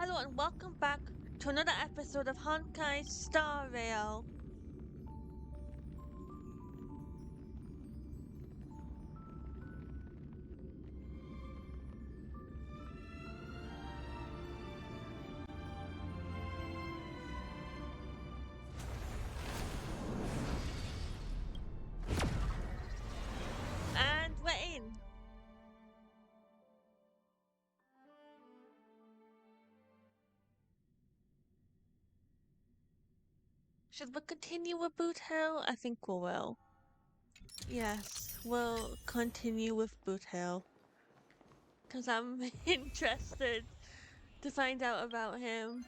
Hello and welcome back to another episode of Honkai Star Rail. And we're in. Should we continue with Boot Hill? I think we will. Yes, we'll continue with Boot Hill. Because I'm interested to find out about him.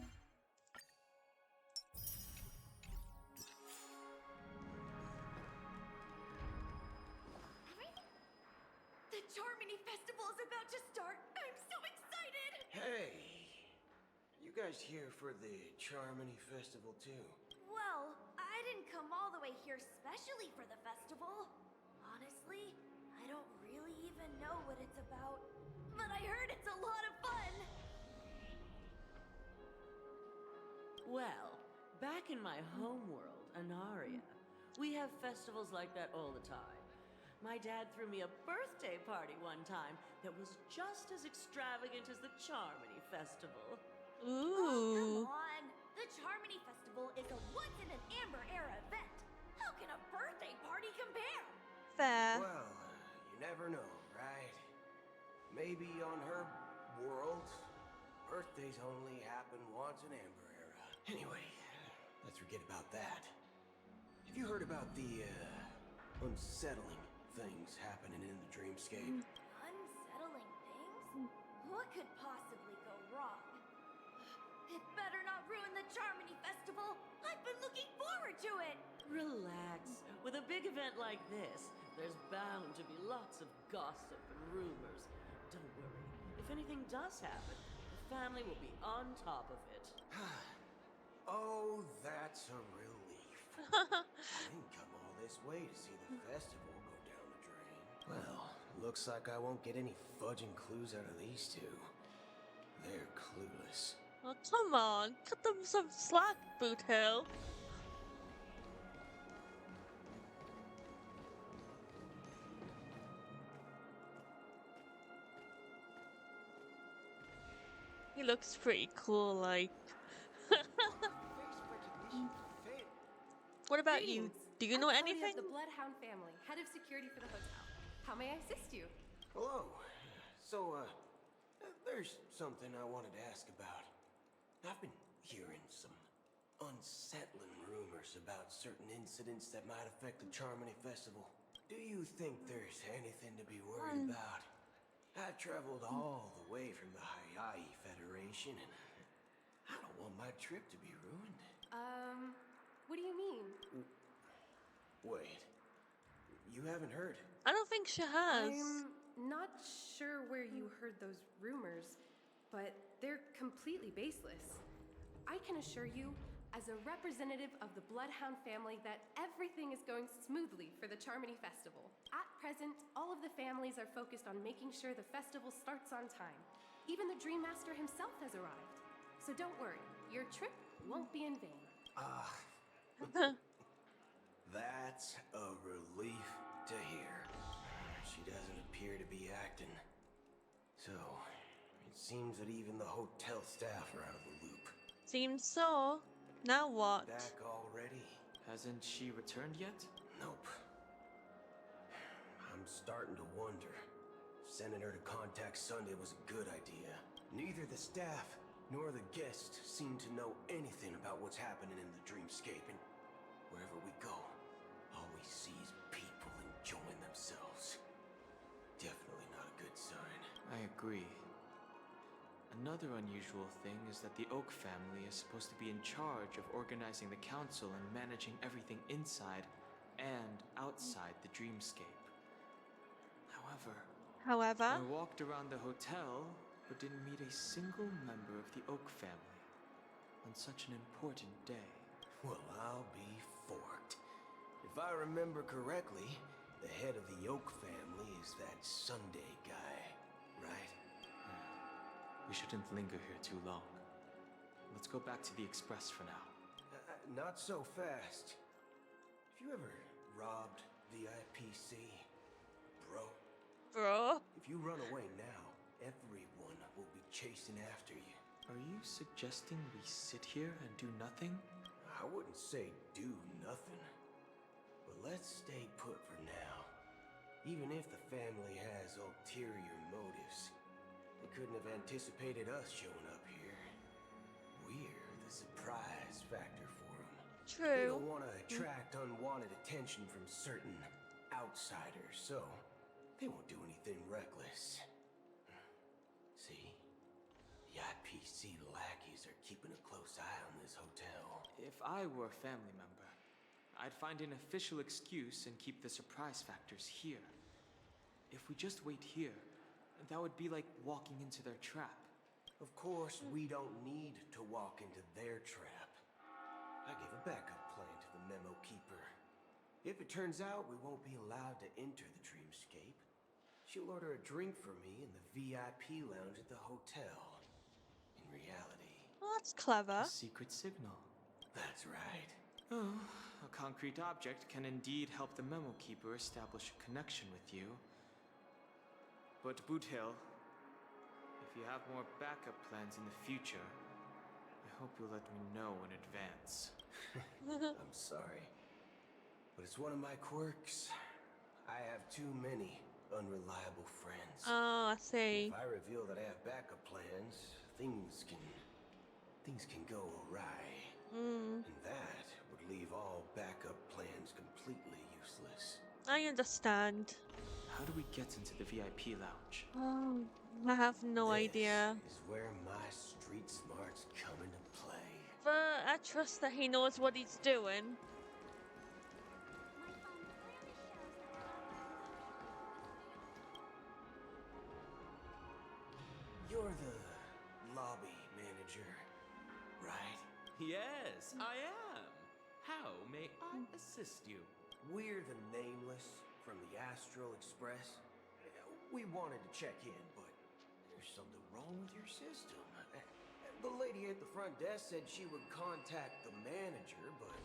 The Charmony Festival is about to start! I'm so excited! Hey, you guys here for the Charmony Festival too? Well, I didn't come all the way here specially for the festival. Honestly, I don't really even know what it's about. But I heard it's a lot of fun! Well, back in my homeworld, Anaria, we have festivals like that all the time. My dad threw me a birthday party one time that was just as extravagant as the Charmony Festival. Ooh. Come on! The Charmony Festival is a once-in-an-Amber Era event! How can a birthday party compare? Fair. Well, you never know, right? Maybe on her world, birthdays only happen once in Amber Era. Anyway, let's forget about that. Have you heard about the, unsettling things happening in the dreamscape? Unsettling things? What could possibly go wrong? It better not ruin the Charmony Festival! I've been looking forward to it! Relax. With a big event like this, there's bound to be lots of gossip and rumors. Don't worry. If anything does happen, the family will be on top of it. Oh, that's a relief. I didn't come all this way to see the festival go down the drain. Well, looks like I won't get any fudging clues out of these two. They're clueless. Oh, come on. Cut them some slack, Boot Hill. He looks pretty cool, like. What about you? Greetings. Do you I'm know Cody anything? of the Bloodhound family, head of security for the hotel. How may I assist you? Hello. So, there's something I wanted to ask about. I've been hearing some unsettling rumors about certain incidents that might affect the Charmony Festival. Do you think there's anything to be worried about? I've traveled all the way from the Hawaii Federation, and I don't want my trip to be ruined. What do you mean? Wait, you haven't heard? I don't think she has. I'm not sure where you heard those rumors, but they're completely baseless. I can assure you, as a representative of the Bloodhound family, that everything is going smoothly for the Charmony Festival. At present, all of the families are focused on making sure the festival starts on time. Even the Dream Master himself has arrived. So don't worry, your trip won't be in vain. That's a relief to hear. She doesn't appear to be acting. So, it seems that even the hotel staff are out of the loop. Seems so. Now what? Back already? Hasn't she returned yet? Nope. I'm starting to wonder. Sending her to contact Sunday was a good idea. Neither the staff nor the guests seem to know anything about what's happening in the dreamscape, and wherever we go, all we see is people enjoying themselves. Definitely not a good sign. I agree. Another unusual thing is that the Oak family is supposed to be in charge of organizing the council and managing everything inside and outside the dreamscape. I However, walked around the hotel, but didn't meet a single member of the Oak family on such an important day. Well, I'll be forked. If I remember correctly, the head of the Oak family is that Sunday guy, right? We shouldn't linger here too long. let's go back to the Express for now. Not so fast. Have you ever robbed VIPC, bro? Bro. If you run away now, everyone will be chasing after you. Are you suggesting we sit here and do nothing? I wouldn't say do nothing, but let's stay put for now. Even if the family has ulterior motives, they couldn't have anticipated us showing up here. We're the surprise factor for them. They True. don't want to attract unwanted attention from certain outsiders, so they won't do anything reckless. See? The IPC lackeys are keeping a close eye on this hotel. If I were a family member, I'd find an official excuse and keep the surprise factors here. If we just wait here, that would be like walking into their trap. Of course, we don't need to walk into their trap. I gave a backup plan to the memo keeper. If it turns out we won't be allowed to enter the dreamscape, she'll order a drink for me in the VIP lounge at the hotel. In reality, Oh, that's clever. A secret signal. that's right. Oh, a concrete object can indeed help the memo keeper establish a connection with you. But Boot Hill, if you have more backup plans in the future, I hope you'll let me know in advance. I'm sorry, but it's one of my quirks. I have too many unreliable friends. Oh, I see. If I reveal that I have backup plans, things can go awry. And that would leave all backup plans completely useless. I understand. How do we get into the VIP lounge? Oh, I have no idea. This is where my street smarts come into play. But I trust that he knows what he's doing. You're the lobby manager, right? Yes, I am. How may I assist you? We're the Nameless from the Astral Express. We wanted to check in, but there's something wrong with your system. The lady at the front desk said she would contact the manager, but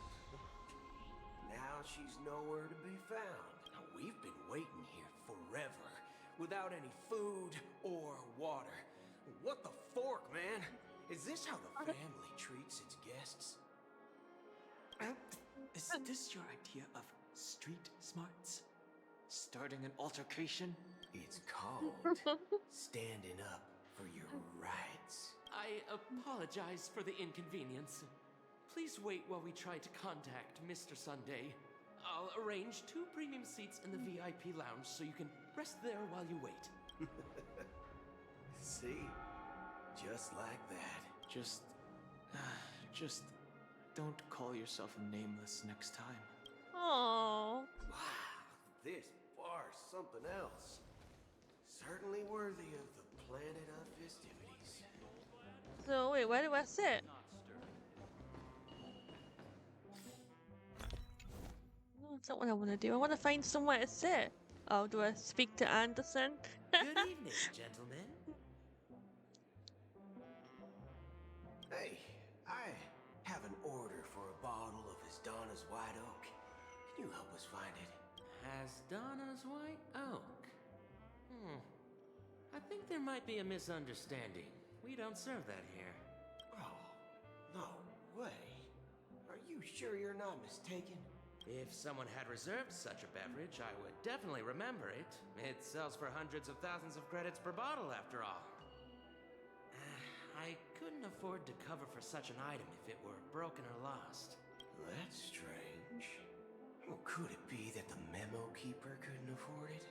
now she's nowhere to be found. Now, we've been waiting here forever without any food or water. What the fork, man? Is this how the family treats its guests? Is this your idea of street smarts? Starting an altercation? It's called standing up for your rights. I apologize for the inconvenience. Please wait while we try to contact Mr. Sunday. I'll arrange 2 premium seats in the VIP lounge so you can rest there while you wait. See? Just like that. Just don't call yourself Nameless next time. Oh. Wow, this bar's something else. Certainly worthy of the planet of festivities. So wait, where do I sit? No, that's not what I want to do. I want to find somewhere to sit. Oh, do I speak to Anderson? Good evening, gentlemen. Hey, I have an order for a bottle of Donna's White Oak. Can you help us find it? Donna's White Oak. I think there might be a misunderstanding. We don't serve that here. Oh, no way. Are you sure you're not mistaken? If someone had reserved such a beverage, I would definitely remember it. It sells for hundreds of thousands of credits per bottle, after all. I couldn't afford to cover for such an item if it were broken or lost. That's strange. Well, could it be that the memo keeper couldn't afford it?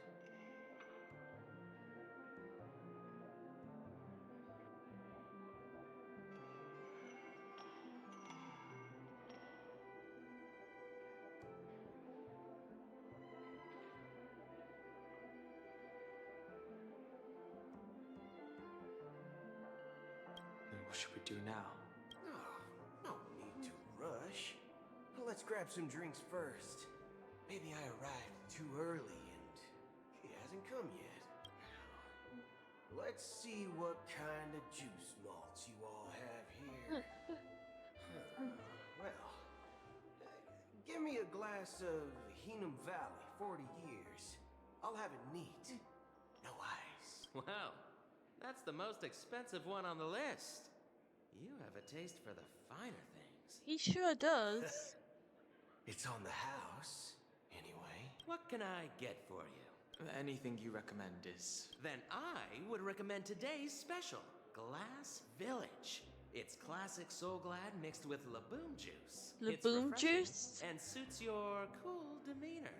Then what should we do now? No need to rush. Let's grab some drinks first. Maybe I arrived too early and he hasn't come yet. Let's see what kind of juice malts you all have here. here. Well, give me a glass of Hinum Valley, 40 years. I'll have it neat. No ice. Wow, that's the most expensive one on the list. You have a taste for the finer things. He sure does. It's on the house, anyway. What can I get for you? Anything you recommend is. Then I would recommend today's special, Glass Village. It's classic Soul Glad mixed with Laboom juice. It's Laboom refreshing juice? and suits your cool demeanor.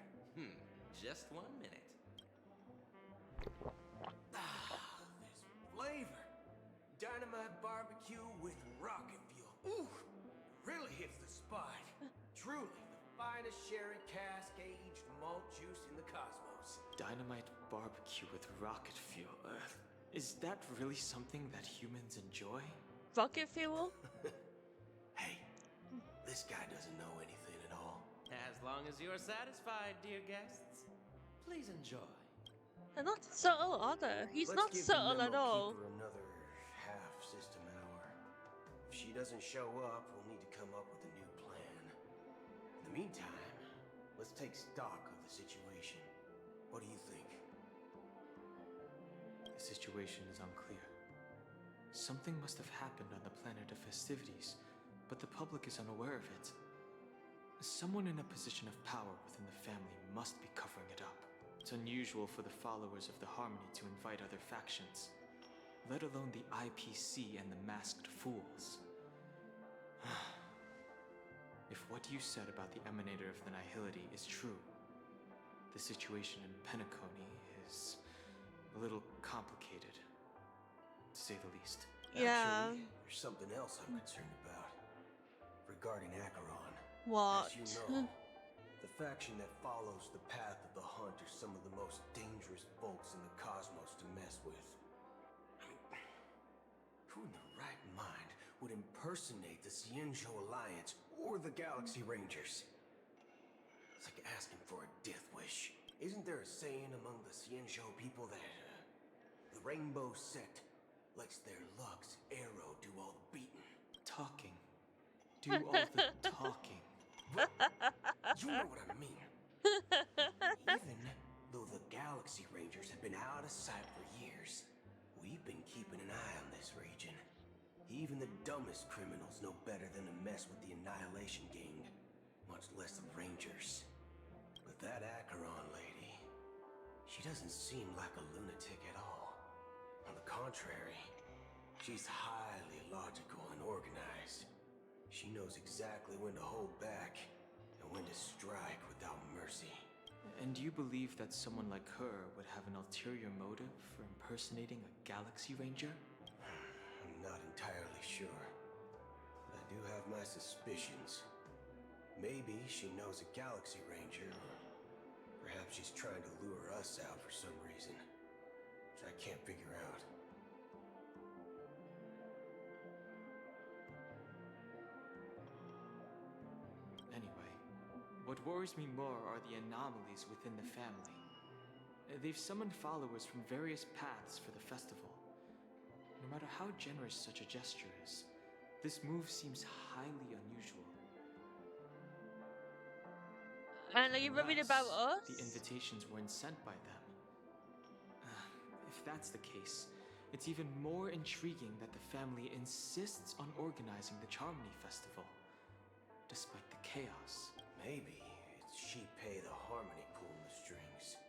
Just 1 minute. This flavor. Dynamite barbecue with rocket fuel. Ooh, really hits the spot. Truly, the finest sherry cask-aged malt juice in the cosmos. Dynamite barbecue with rocket fuel. Is that really something that humans enjoy? Rocket fuel? Hey, this guy doesn't know anything at all. As long as you're satisfied, dear guests, please enjoy. They're not subtle, are they? He's Let's not give the subtle at memo all. keeper another half-system hour. If she doesn't show up, we'll need to come up with a new plan. In the meantime, let's take stock of the situation. What do you think? The situation is unclear. Something must have happened on the planet of festivities, but the public is unaware of it. Someone in a position of power within the family must be covering it up. It's unusual for the followers of the Harmony to invite other factions, let alone the IPC and the Masked Fools. If what you said about the Emanator of the Nihility is true, the situation in Penacony is a little complicated, to say the least. Yeah. Actually, there's something else I'm concerned about. Regarding Acheron. What? As you know, the faction that follows the path of the Hunt are some of the most dangerous folks in the cosmos to mess with. I mean, who in their right mind would impersonate the Xianzhou Alliance or the Galaxy Rangers? It's like asking for a death wish. Isn't there a saying among the Xianzhou people that the Rainbow Sect lets their Lux Arrow do all the beating? Talking. Do all the talking. You know what I mean. Even though the Galaxy Rangers have been out of sight for years, we've been keeping an eye on this region. Even the dumbest criminals know better than to mess with the Annihilation Gang, much less the Rangers. But that Acheron lady, she doesn't seem like a lunatic at all. On the contrary, she's highly logical and organized. She knows exactly when to hold back and when to strike without mercy. And do you believe that someone like her would have an ulterior motive for impersonating a Galaxy Ranger? I'm not entirely sure, but I do have my suspicions. Maybe she knows a Galaxy Ranger, or perhaps she's trying to lure us out for some reason, which I can't figure out. Anyway, what worries me more are the anomalies within the family. They've summoned followers from various paths for the festival. No matter how generous such a gesture is, this move seems highly unusual. And are you worried about us? The invitations weren't sent by them. If that's the case, it's even more intriguing that the family insists on organizing the Charmony Festival, despite the chaos. Maybe it's Shipei the Harmony pulling the strings.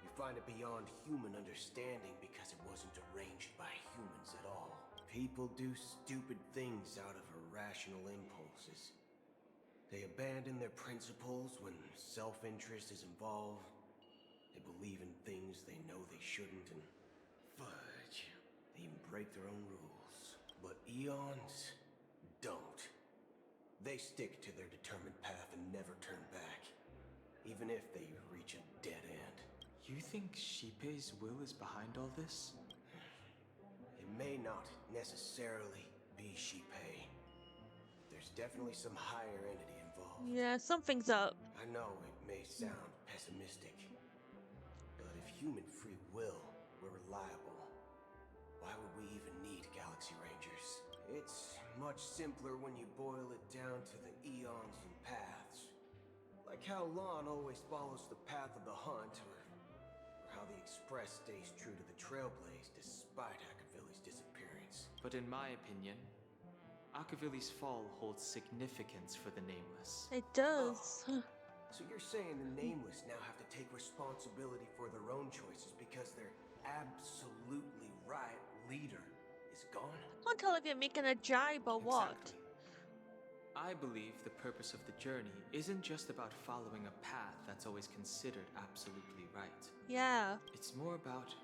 You find it beyond human understanding because it wasn't arranged by humans at all. People do stupid things out of irrational impulses. They abandon their principles when self-interest is involved. They believe in things they know they shouldn't, and fudge, they even break their own rules. But eons don't. They stick to their determined path and never turn back, even if they reach a dead end. You think Shipei's will is behind all this? It may not necessarily be Shipei. There's definitely some higher entity involved. Yeah, something's up. I know it may sound pessimistic, but if human free will were reliable, why would we even need Galaxy Rangers? It's much simpler when you boil it down to the eons and paths. Like how Lon always follows the path of the hunt, or how the Express stays true to the Trailblaze despite Akavilli's disappearance. But in my opinion, Akavilli's fall holds significance for the Nameless. It does. So you're saying the Nameless now have to take responsibility for their own choices because their absolutely right leader is gone? Can't tell if you're making a jibe or what. Exactly. I believe the purpose of the journey isn't just about following a path that's always considered absolutely right. Yeah. It's more about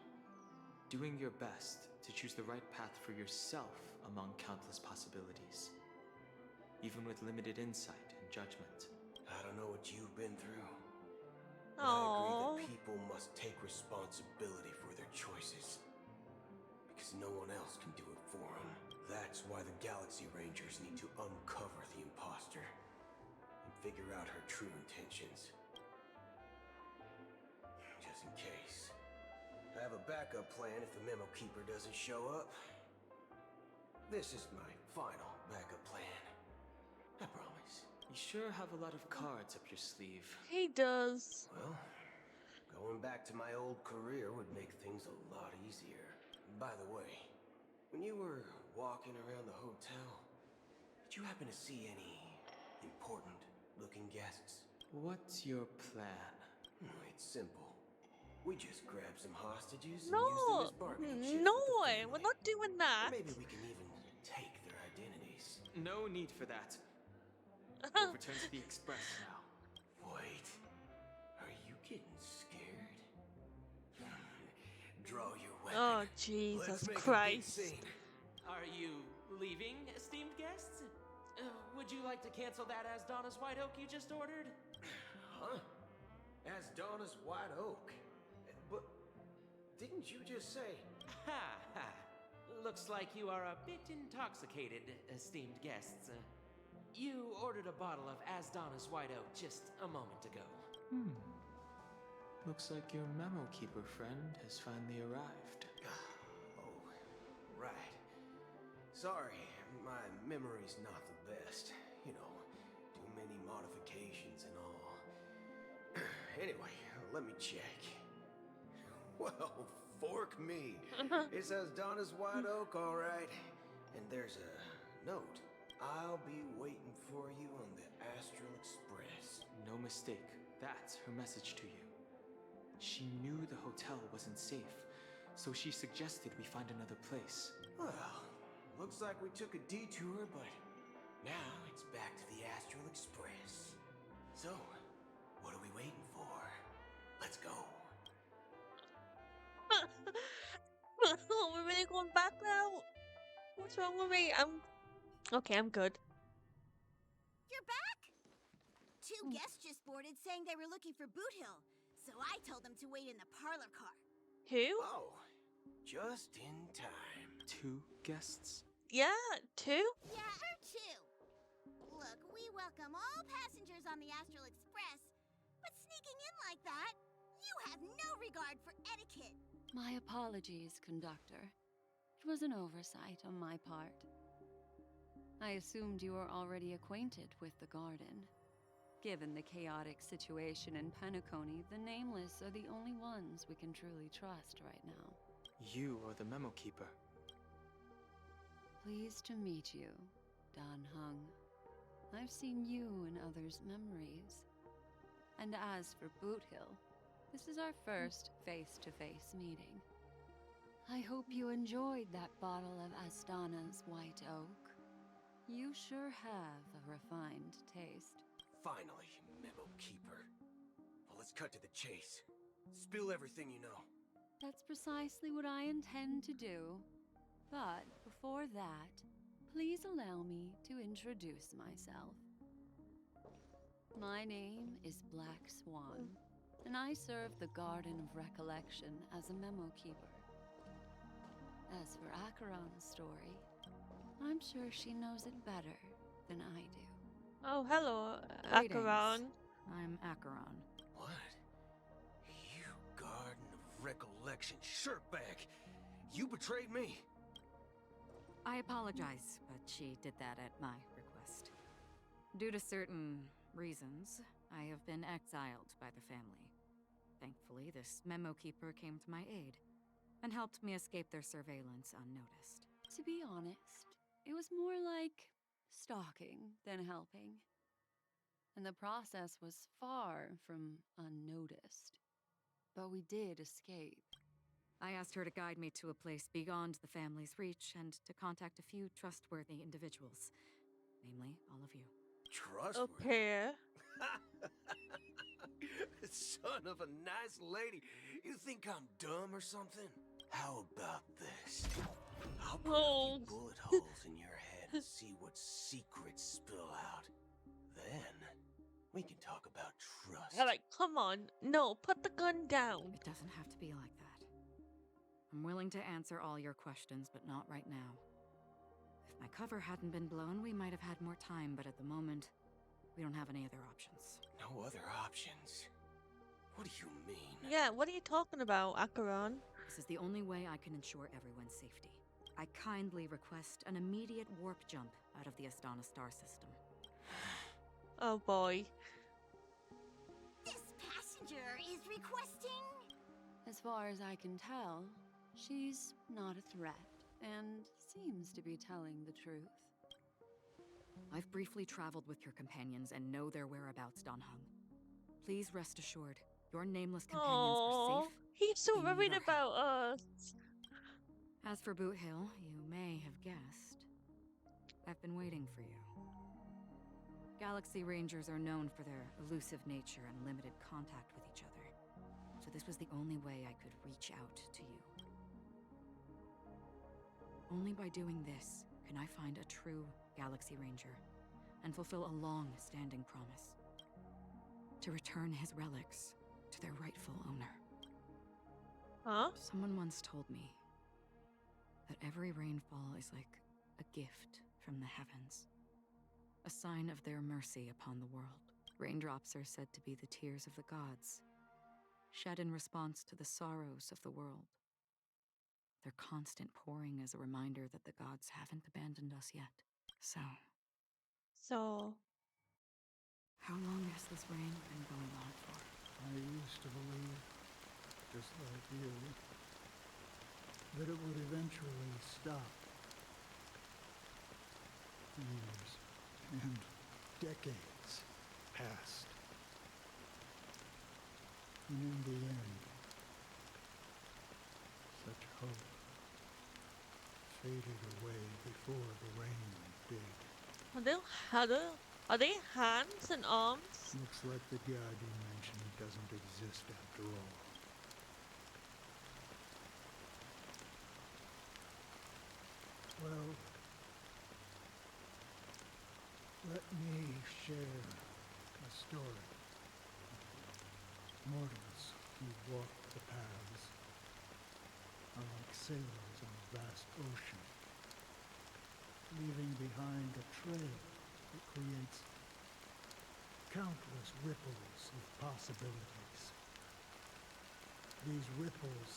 doing your best to choose the right path for yourself among countless possibilities, even with limited insight and judgment. I don't know what you've been through, but Aww. I agree that people must take responsibility for their choices, because no one else can do it for them. That's why the Galaxy Rangers need to uncover the imposter and figure out her true intentions. Just in case. I have a backup plan if the Memo Keeper doesn't show up. This is my final backup plan. I promise. You sure have a lot of cards up your sleeve. He does. Well, going back to my old career would make things a lot easier. By the way, when you were walking around the hotel, did you happen to see any important-looking guests? What's your plan? It's simple. We just grab some hostages and use them No. as bargaining chips No, with the we're family. not doing that. Maybe we can even take their identities. No need for that. We'll return to the Express now. Wait, are you getting scared? Draw your weapon. Oh, Let's Jesus make a big Christ. scene. Are you leaving, esteemed guests? Would you like to cancel that As Donna's White Oak you just ordered? Huh? As Donna's White Oak. But didn't you just say? Ha ha. Looks like you are a bit intoxicated, esteemed guests. You ordered a bottle of As Donna's White Oak just a moment ago. Looks like your Memo Keeper friend has finally arrived. Oh, right. Sorry, my memory's not the best. You know, too many modifications and all. Anyway, let me check. Well, fork me. It says Donna's White Oak, all right. And there's a note. I'll be waiting for you on the Astral Express. No mistake, that's her message to you. She knew the hotel wasn't safe, so she suggested we find another place. Well, looks like we took a detour, but now it's back to the Astral Express. So, what are we waiting for? Let's go. We're really going back now? What's wrong with me? Okay, I'm good. You're back? Two guests just boarded saying they were looking for Boot Hill, so I told them to wait in the parlor car. Who? Oh, just in time. 2 guests? Yeah, 2? Yeah, her too. Look, we welcome all passengers on the Astral Express, but sneaking in like that, you have no regard for etiquette. My apologies, conductor. It was an oversight on my part. I assumed you were already acquainted with the garden. Given the chaotic situation in Penacony, the Nameless are the only ones we can truly trust right now. You are the Memo Keeper. Pleased to meet you, Dan Hung. I've seen you in others' memories. And as for Boot Hill, this is our first face-to-face meeting. I hope you enjoyed that bottle of Astana's White Oak. You sure have a refined taste. Finally, Memo Keeper. Well, let's cut to the chase. Spill everything you know. That's precisely what I intend to do. But before that, please allow me to introduce myself. My name is Black Swan, and I serve the Garden of Recollection as a Memo Keeper. As for Acheron's story, I'm sure she knows it better than I do. Oh, hello, Greetings. Acheron. I'm Acheron. What? You Garden of Recollection shirtbag! You betrayed me! I apologize, but she did that at my request. Due to certain reasons, I have been exiled by the family. Thankfully, this memo keeper came to my aid and helped me escape their surveillance unnoticed. To be honest, it was more like stalking than helping. And the process was far from unnoticed. But we did escape. I asked her to guide me to a place beyond the family's reach and to contact a few trustworthy individuals. Namely, all of you. Trustworthy? Okay. Son of a nice lady. You think I'm dumb or something? How about this? I'll put a Oh. few bullet holes in your head and see what secrets spill out. Then, we can talk about trust. Like, come on. No, put the gun down. It doesn't have to be like that. I'm willing to answer all your questions, but not right now. If my cover hadn't been blown, we might have had more time, but at the moment, we don't have any other options. No other options? What do you mean? Yeah, what are you talking about, Acheron? This is the only way I can ensure everyone's safety. I kindly request an immediate warp jump out of the Astana star system. Oh boy. This passenger is requesting. As far as I can tell, she's not a threat and seems to be telling the truth. I've briefly traveled with your companions and know their whereabouts, Dan Heng. Please rest assured, your nameless companions are Oh, safe. he's so in worried your about us. As for Boot Hill, you may have guessed. I've been waiting for you. Galaxy Rangers are known for their elusive nature and limited contact with each other. So this was the only way I could reach out to you. Only by doing this can I find a true Galaxy Ranger and fulfill a long-standing promise. To return his relics to their rightful owner. Huh? Someone once told me that every rainfall is like a gift from the heavens. A sign of their mercy upon the world. Raindrops are said to be the tears of the gods, shed in response to the sorrows of the world. Their constant pouring is a reminder that the gods haven't abandoned us yet. So, how long has this rain been going on for? I used to believe, just like you, that it would eventually stop. Years and decades passed. And in the end, such hope faded away before the rain did. Are they hands and arms? Looks like the god you mentioned doesn't exist after all. Well, let me share a story. Mortals who walk the paths are like sailors on a vast ocean, leaving behind a trail that creates countless ripples of possibilities. These ripples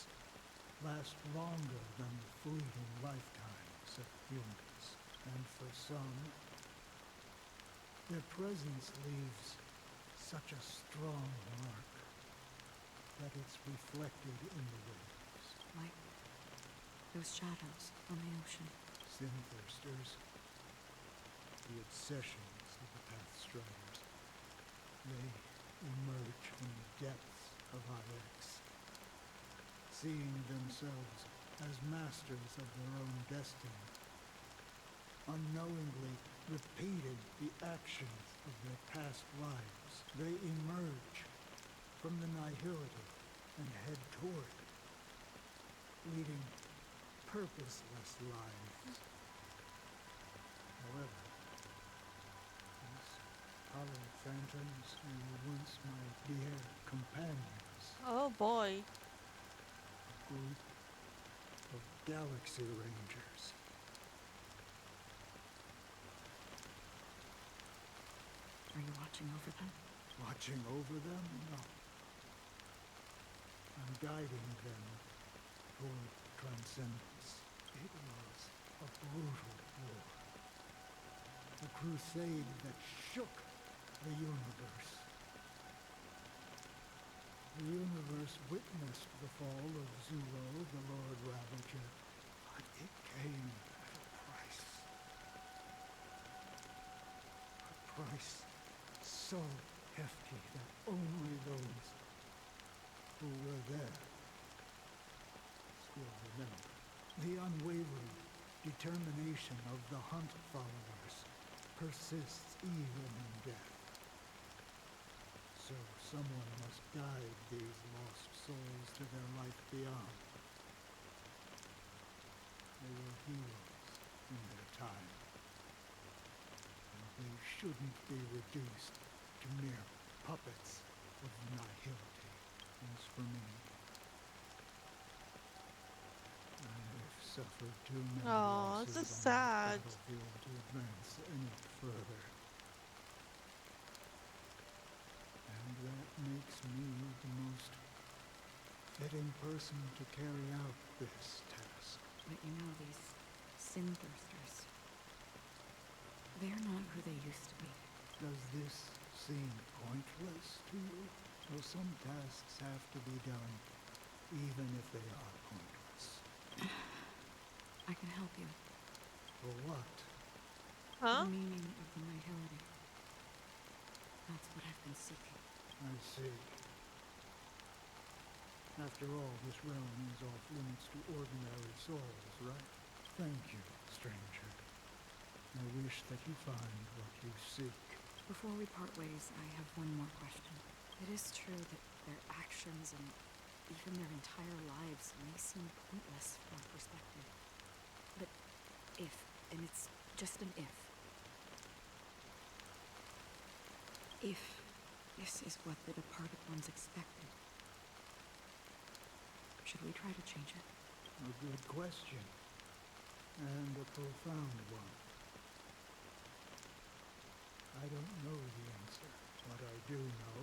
last longer than the fleeting lifetimes of humans, and for some, their presence leaves such a strong mark that it's reflected in the waves. Like those shadows on the ocean. Sinthirsters, the obsessions of the Pathstriders. They emerge from the depths of IX, seeing themselves as masters of their own destiny, unknowingly repeating the actions of their past lives. They emerge from the nihility and head toward it, leading purposeless lives. However, these hollow phantoms were once my dear companions, Oh boy. a group of Galaxy Rangers. Are you watching over them? Watching over them? No. I'm guiding them toward transcendence. It was a brutal crusade that shook the universe. The universe witnessed the fall of Zuro, the Lord Ravager, but it came at a price. A price so hefty that only those who were there still remember. The unwavering determination of the Hunt followers persists even in death. So someone must guide these lost souls to their life beyond. They were heroes in their time, and they shouldn't be reduced to mere puppets of nihility. As for me, I've suffered too many Oh, losses this is on sad. the battlefield to advance any further. And that makes me the most fitting person to carry out this task. But you know, these sin thirsters, they're not who they used to be. Does this seem pointless to you? Well, some tasks have to be done, even if they are pointless. I can help you. For what? Huh? The meaning of the nihility. That's what I've been seeking. I see. After all, this realm is off limits to ordinary souls, right? Thank you, stranger. I wish that you find what you seek. Before we part ways, I have one more question. It is true that their actions and even their entire lives may seem pointless from our perspective. But if, and it's just an if this is what the departed ones expected, should we try to change it? A good question. And a profound one. I don't know the answer. What I do know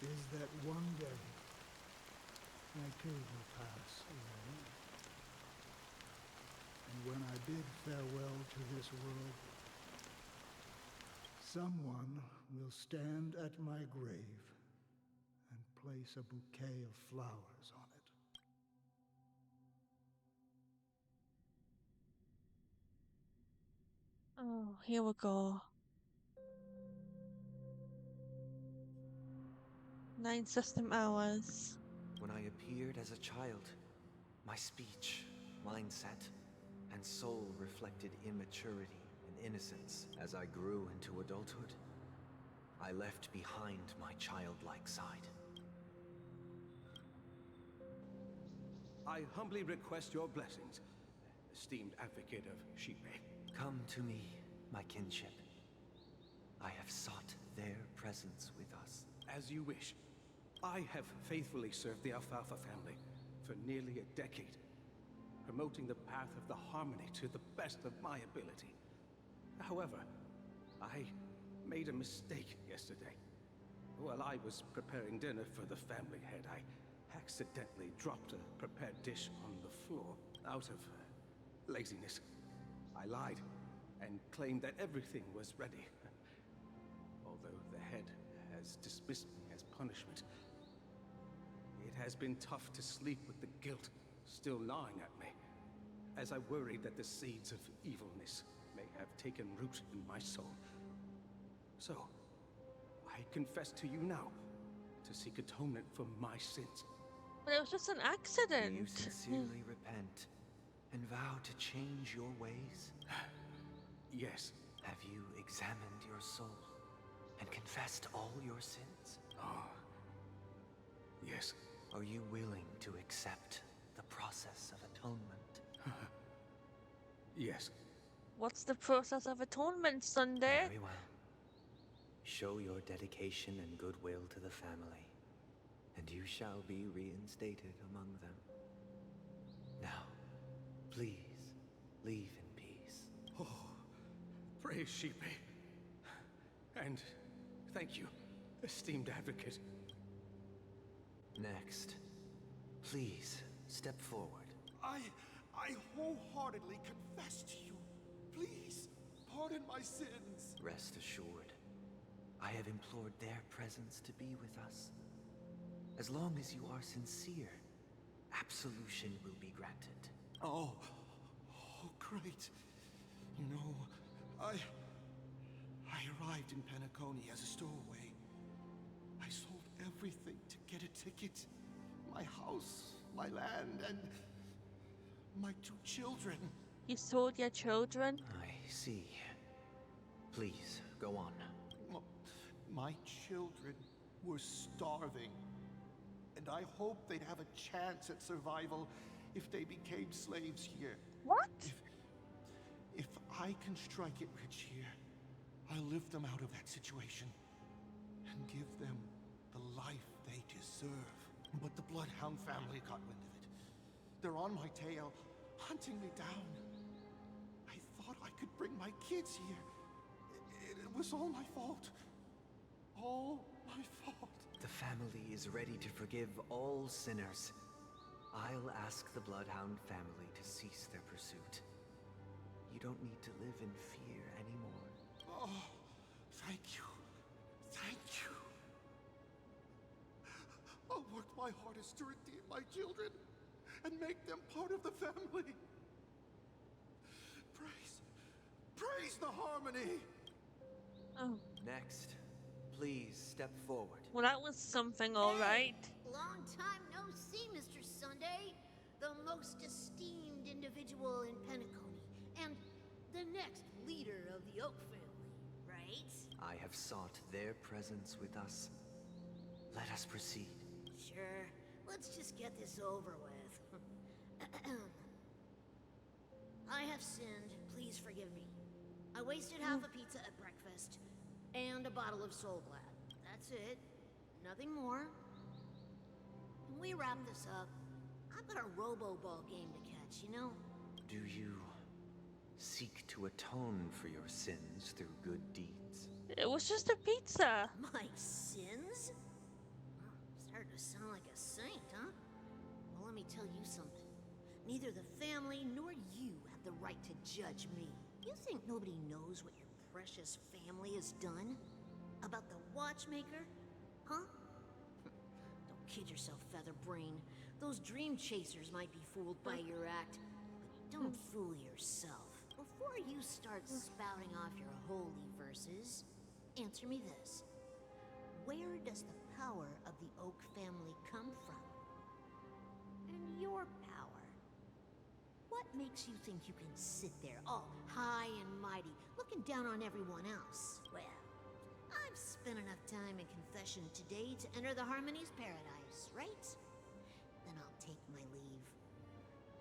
is that one day I too will pass away. And when I bid farewell to this world, someone will stand at my grave and place a bouquet of flowers on it. Oh, here we go. 9 system hours. When I appeared as a child, my speech, mindset, and soul reflected immaturity and innocence. As I grew into adulthood, I left behind my childlike side. I humbly request your blessings, esteemed advocate of Shipe. Come to me, my kinship. I have sought their presence with us. As you wish. I have faithfully served the Alfalfa family for nearly a decade, promoting the path of the harmony to the best of my ability. However, I made a mistake yesterday. While I was preparing dinner for the family head, I accidentally dropped a prepared dish on the floor out of laziness. I lied and claimed that everything was ready. Although the head has dismissed me as punishment, it has been tough to sleep with the guilt still gnawing at me, as I worry that the seeds of evilness may have taken root in my soul. So, I confess to you now to seek atonement for my sins. But it was just an Do you accident. sincerely repent and vow to change your ways? Yes. Have you examined your soul and confessed all your sins? Oh. Yes. Are you willing to accept the process of atonement? Yes. What's the process of atonement, Sunday? Very well. Show your dedication and goodwill to the family, and you shall be reinstated among them. Now, please, leave in peace. Oh, praise Shipe. And thank you, esteemed advocate. Next, please step forward. I wholeheartedly confess to you. Please, pardon pardon my sins. Rest assured, I have implored their presence to be with us. As long as you are sincere, absolution will be granted. Oh, great. You know, I arrived in Penacony as a stowaway. I sold everything to get a ticket. My house, my land, and my 2 children. You sold your children? I see. Please, go on. My children were starving, and I hoped they'd have a chance at survival if they became slaves here. What? If I can strike it rich here, I'll lift them out of that situation and give them the life they deserve. But the Bloodhound family got wind of it. They're on my tail, hunting me down. I thought I could bring my kids here. It was all my fault. All my fault. The family is ready to forgive all sinners. I'll ask the Bloodhound family to cease their pursuit. You don't need to live in fear anymore. Oh, thank you. Thank you. I'll work my hardest to redeem my children and make them part of the family. Praise the harmony. Oh. Next, please step forward. Well, that was something, alright. Long time no see, Mr. Sunday. The most esteemed individual in Penacony, and the next leader of the Oak family, right? I have sought their presence with us. Let us proceed. Sure. Let's just get this over with. I have sinned. Please forgive me. I wasted half a pizza at breakfast, and a bottle of Soul Glad. That's it. Nothing more. When we wrap this up, I've got a robo-ball game to catch, you know? Do you seek to atone for your sins through good deeds? It was just a pizza. My sins? Started to sound like a saint, huh? Well, let me tell you something. Neither the family nor you have the right to judge me. You think nobody knows what your precious family has done? About the watchmaker? Huh? Don't kid yourself, Featherbrain. Those dream chasers might be fooled by your act, but don't fool yourself. Before you start spouting off your holy verses, answer me this. Where does the power of the Oak family come from? And your power? What makes you think you can sit there all high and mighty, looking down on everyone else? Well, I've spent enough time in confession today to enter the Harmony's paradise, right? Then I'll take my leave.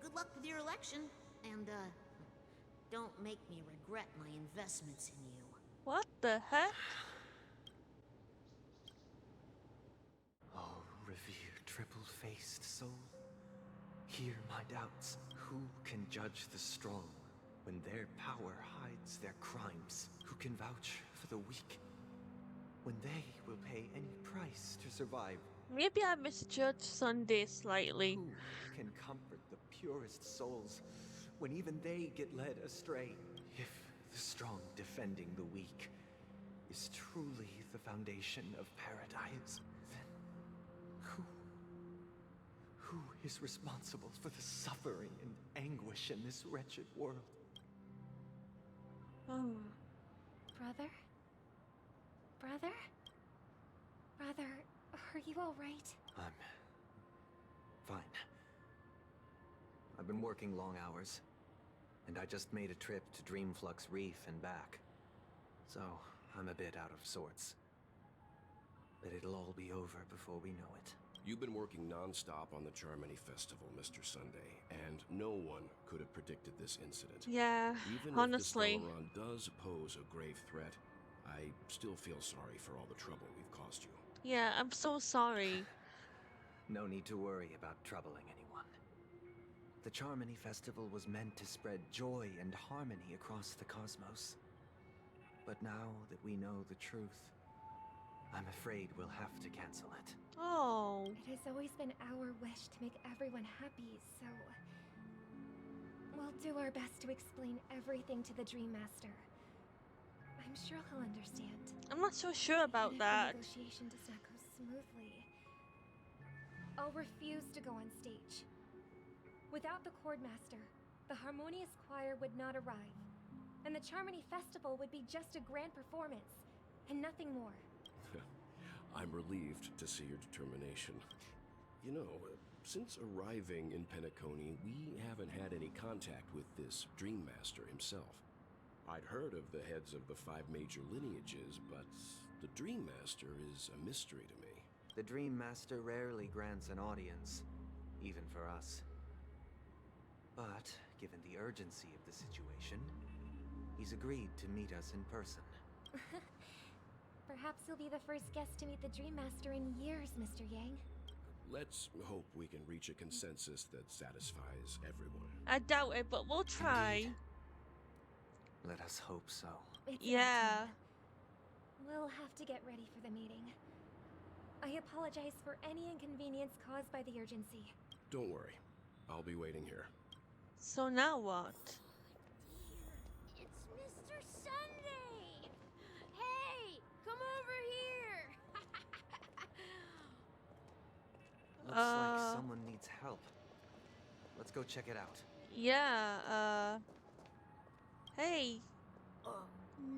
Good luck with your election, and, don't make me regret my investments in you. What the heck? Oh, revered triple-faced soul. Hear my doubts. Who can judge the strong when their power hides their crimes? Who can vouch for the weak when they will pay any price to survive? Maybe I misjudged Sunday slightly. Who can comfort the purest souls when even they get led astray? If the strong defending the weak is truly the foundation of paradise, then who is responsible for the suffering and anguish in this wretched world? Oh. Brother? Brother? Brother, are you alright? I'm fine. I've been working long hours, and I just made a trip to Dreamflux Reef and back. So, I'm a bit out of sorts. But it'll all be over before we know it. You've been working non-stop on the Charmony Festival, Mr. Sunday, and no one could have predicted this incident. Yeah, Even honestly. if the Stellaron does pose a grave threat, I still feel sorry for all the trouble we've caused you. Yeah, I'm so sorry. No need to worry about troubling anyone. The Charmony Festival was meant to spread joy and harmony across the cosmos. But now that we know the truth, I'm afraid we'll have to cancel it. Oh. It has always been our wish to make everyone happy, so... We'll do our best to explain everything to the Dream Master. I'm sure he'll understand. I'm not so sure about Even if that. the negotiation does not go smoothly, I'll refuse to go on stage. Without the Chordmaster, the Harmonious Choir would not arrive, and the Charmony Festival would be just a grand performance, and nothing more. I'm relieved to see your determination. You know, since arriving in Penacony, we haven't had any contact with this Dream Master himself. I'd heard of the heads of the 5 major lineages, but the Dream Master is a mystery to me. The Dream Master rarely grants an audience, even for us. But, given the urgency of the situation, he's agreed to meet us in person. Perhaps you'll be the first guest to meet the Dream Master in years, Mr. Yang. Let's hope we can reach a consensus that satisfies everyone. I doubt it, but we'll try. Let us hope so. Yeah. We'll have to get ready for the meeting. I apologize for any inconvenience caused by the urgency. Don't worry. I'll be waiting here. So now what? It's Mr. Sunday! Hey, come over here! Looks like someone needs help. Let's go check it out. Yeah, hey.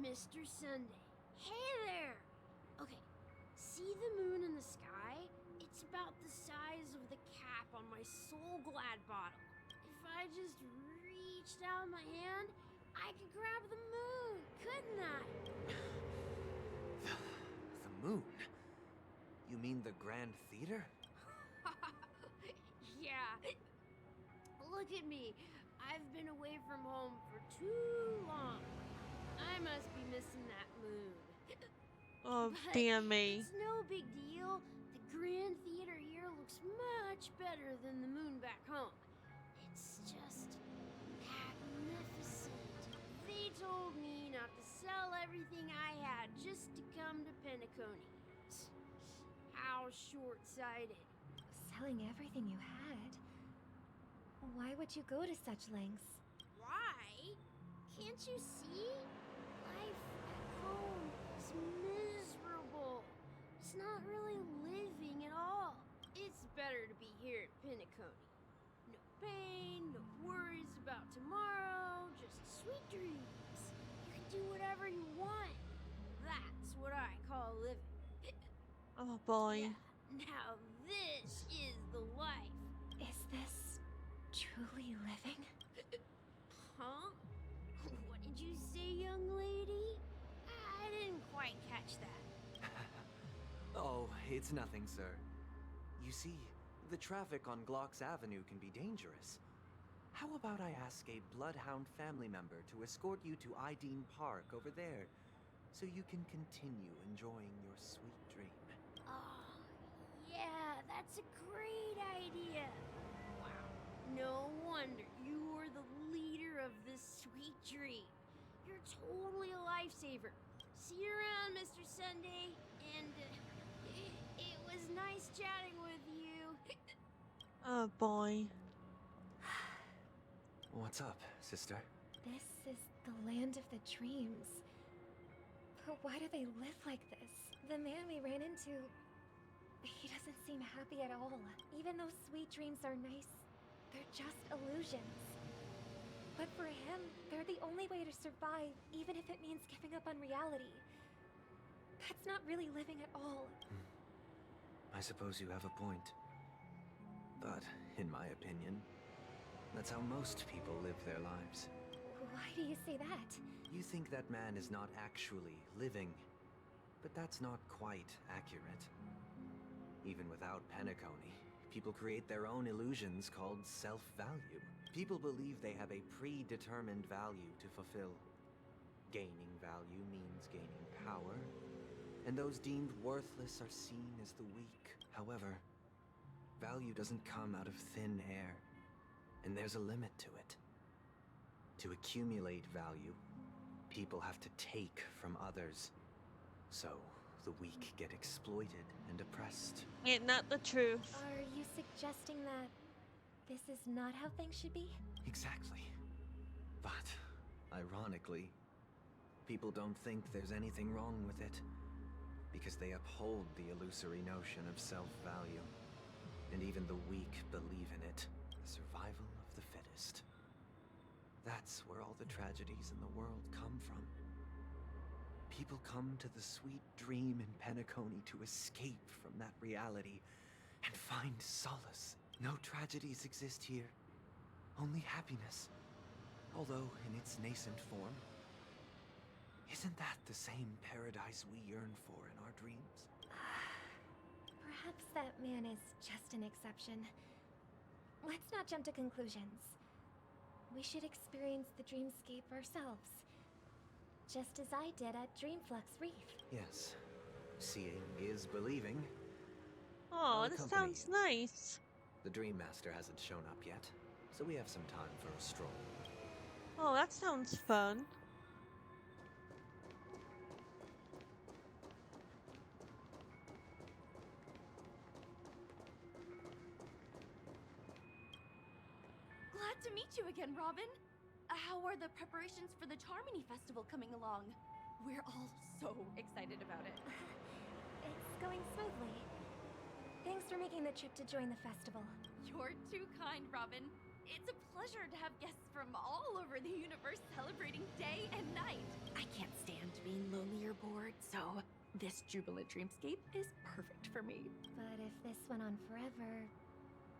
Mr. Sunday. Hey there! Okay, see the moon in the sky? It's about the size of the cap on my Soul Glad bottle. If I just reached out my hand, I could grab the moon, couldn't I? The moon? You mean the Grand Theater? Yeah. Look at me. I've been away from home for too long. I must be missing that moon. Oh, But damn me. It's no big deal. The Grand Theater here looks much better than the moon back home. It's just magnificent. They told me not to sell everything I had just to come to Penacony. How short-sighted. Selling everything you had? Why would you go to such lengths? Why? Can't you see? Life at home is miserable. It's not really living at all. It's better to be here at Penacony. No pain, no worries about tomorrow, just sweet dreams. You can do whatever you want. That's what I call living. Oh boy. Now this is the life. Is this truly living? Huh? What did you say, young lady? I didn't quite catch that. Oh, it's nothing, sir. You see, the traffic on Glock's Avenue can be dangerous. How about I ask a Bloodhound family member to escort you to Ideen Park over there, so you can continue enjoying your sweet dream? Oh, yeah, that's a great idea. Wow, no wonder you were the leader of this sweet dream. You're totally a lifesaver. See you around, Mr. Sunday, and it was nice chatting with you. Oh boy. What's up, sister? This is the land of the dreams. But why do they live like this? The man we ran into, he doesn't seem happy at all. Even though sweet dreams are nice, they're just illusions. But for him, they're the only way to survive, even if it means giving up on reality. That's not really living at all. I suppose you have a point. But, in my opinion, that's how most people live their lives. Why do you say that? You think that man is not actually living, but that's not quite accurate. Even without Penacony, people create their own illusions called self-value. People believe they have a predetermined value to fulfill. Gaining value means gaining power, and those deemed worthless are seen as the weak. However, value doesn't come out of thin air, and there's a limit to it. To accumulate value, people have to take from others. So, the weak get exploited and oppressed. Ain't not the truth. Are you suggesting that this is not how things should be? Exactly. But, ironically, people don't think there's anything wrong with it, because they uphold the illusory notion of self-value. And even the weak believe in it, the survival of the fittest. That's where all the tragedies in the world come from. People come to the sweet dream in Penacony to escape from that reality and find solace. No tragedies exist here, only happiness. Although in its nascent form. Isn't that the same paradise we yearn for in our dreams? Perhaps that man is just an exception. Let's not jump to conclusions. We should experience the dreamscape ourselves. Just as I did at Dreamflux Reef. Yes. Seeing is believing. Oh, I'll this accompany sounds you. nice. The Dream Master hasn't shown up yet, so we have some time for a stroll. Oh, that sounds fun. Glad to meet you again, Robin. How are the preparations for the Charmony Festival coming along? We're all so excited about it. It's going smoothly. Thanks for making the trip to join the festival. You're too kind, Robin. It's a pleasure to have guests from all over the universe celebrating day and night. I can't stand being lonely or bored, so this jubilant dreamscape is perfect for me. But if this went on forever,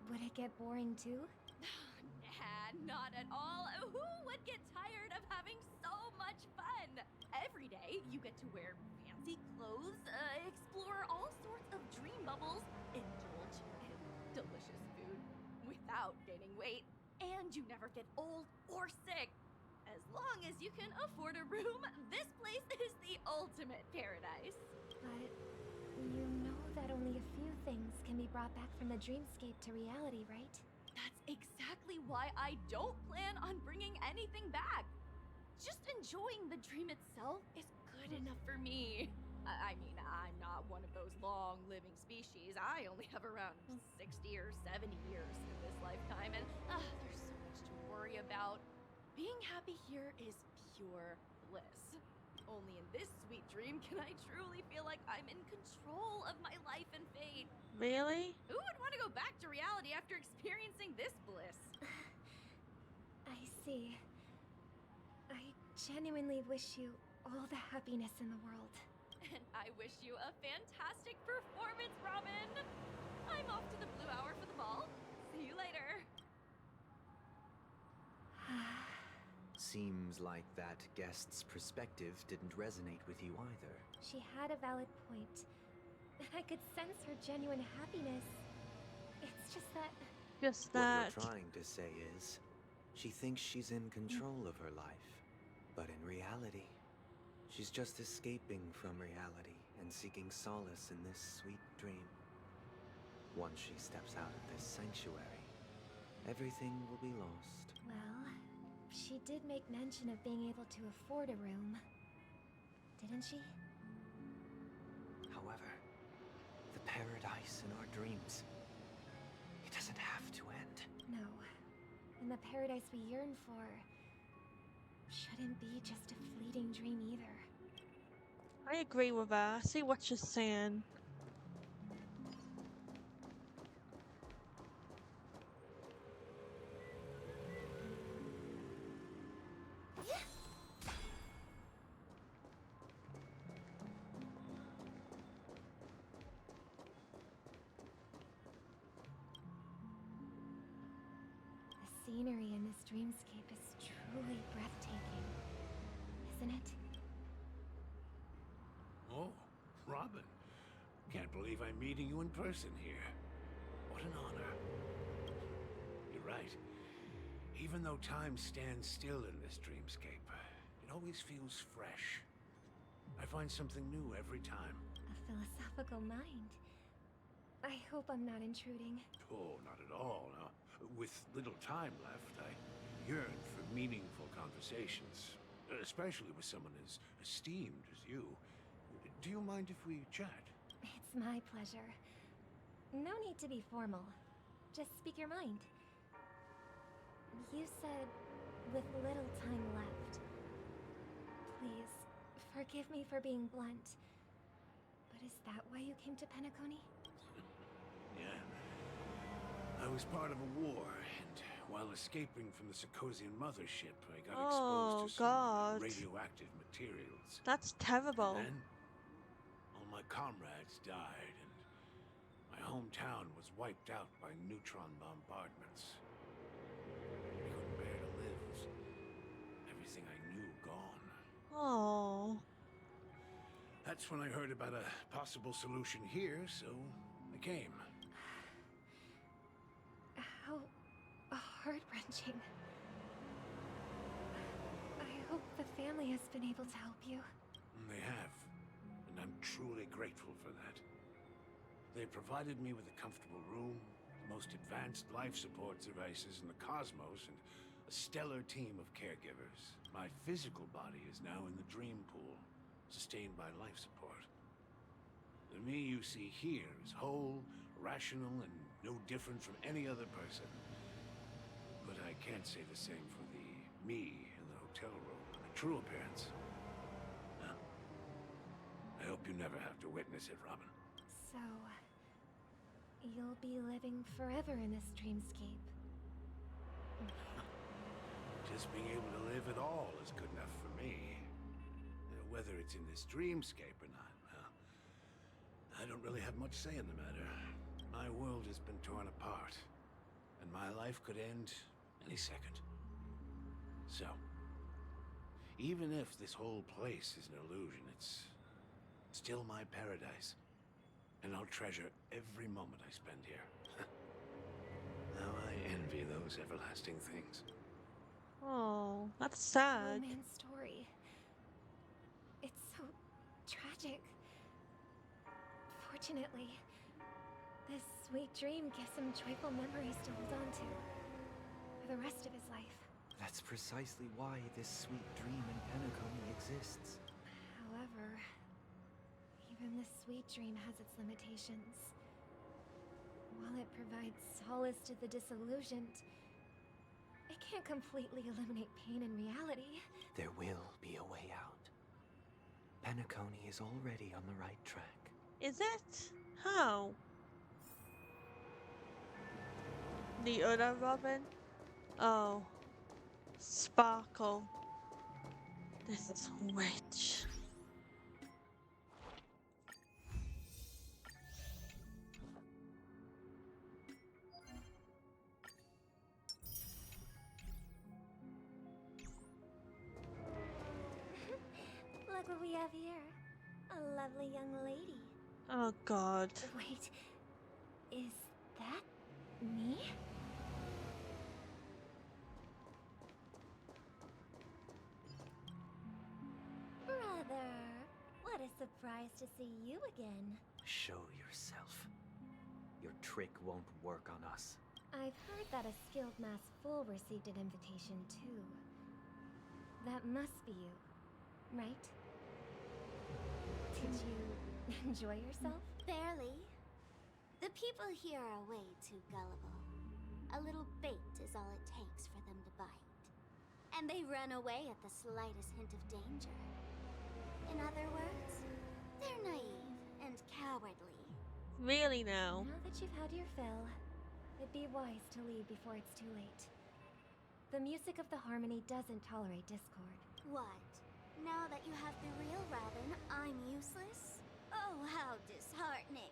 would it get boring too? Nah, not at all. Who would get tired of having so much fun? Every day, you get to wear fancy clothes, explore all sorts of dream bubbles, indulge in delicious food without gaining weight, and you never get old or sick. As long as you can afford a room, this place is the ultimate paradise. But you know that only a few things can be brought back from the dreamscape to reality, right? That's exactly why I don't plan on bringing anything back. Just enjoying the dream itself is good enough for me. I mean, I'm not one of those long-living species. I only have around 60 or 70 years in this lifetime, and there's so much to worry about. Being happy here is pure bliss. Only in this sweet dream can I truly feel like I'm in control of my life and fate. Really? Who would want to go back to reality after experiencing this bliss? I see. I genuinely wish you all the happiness in the world. And I wish you a fantastic performance, Robin! I'm off to the Blue Hour for the ball. See you later. Seems like that guest's perspective didn't resonate with you either. She had a valid point. I could sense her genuine happiness. It's just that... Just What that. you're trying to say is, she thinks she's in control of her life. But in reality, she's just escaping from reality and seeking solace in this sweet dream. Once she steps out of this sanctuary, everything will be lost. Well, she did make mention of being able to afford a room. Didn't she? However, the paradise in our dreams, it doesn't have to end. No. And the paradise we yearn for shouldn't be just a fleeting dream either. I agree with her. I see what you're saying. The scenery in this dreamscape is truly breathtaking, isn't it? Oh, Robin. Can't believe I'm meeting you in person here. What an honor. You're right. Even though time stands still in this dreamscape, it always feels fresh. I find something new every time. A philosophical mind. I hope I'm not intruding. Oh, not at all. Now, with little time left, I yearn for meaningful conversations, especially with someone as esteemed as you. Do you mind if we chat? It's my pleasure. No need to be formal. Just speak your mind. You said, with little time left. Please, Forgive me for being blunt. But is that why you came to Penacony? Yeah. I was part of a war, and while escaping from the Sarkosian mothership, I got exposed to some radioactive materials. That's terrible. And then, all my comrades died, and my hometown was wiped out by neutron bombardments. I couldn't bear to live. Everything I knew gone. Oh. That's when I heard about a possible solution here, so I came. How heart-wrenching. I hope the family has been able to help you. They have, and I'm truly grateful for that. They provided me with a comfortable room, the most advanced life support devices in the cosmos, and a stellar team of caregivers. My physical body is now in the dream pool, sustained by life support. The me you see here is whole, rational, and no different from any other person. But I can't say the same for the me in the hotel room, my true appearance. No. I hope you never have to witness it, Robin. So, you'll be living forever in this dreamscape. Just being able to live at all is good enough for me. Whether it's in this dreamscape or not, well, I don't really have much say in the matter. My world has been torn apart, and my life could end any second. So, even if this whole place is an illusion, it's still my paradise. And I'll treasure every moment I spend here. Now I envy those everlasting things. Oh, that's sad. Romance story. It's so tragic. Fortunately, this sweet dream gives him joyful memories to hold on to for the rest of his life. That's precisely why this sweet dream in Penacony exists. However, even this sweet dream has its limitations. While it provides solace to the disillusioned, it can't completely eliminate pain in reality. There will be a way out. Penacony is already on the right track. Is it? How? The other Robin? Oh. Sparkle. This witch. Look what we have here. A lovely young lady. Oh god. Wait, is that me? Brother, what a surprise to see you again. Show yourself. Your trick won't work on us. I've heard that a skilled mass fool received an invitation too. That must be you, right? Did you enjoy yourself? Barely. The people here are way too gullible. A little bait is all it takes for them to bite. And they run away at the slightest hint of danger. In other words, they're naive and cowardly. Really now? Now that you've had your fill, it'd be wise to leave before it's too late. The music of the harmony doesn't tolerate discord. What? Now that you have the real Robin, I'm useless? Oh, how disheartening.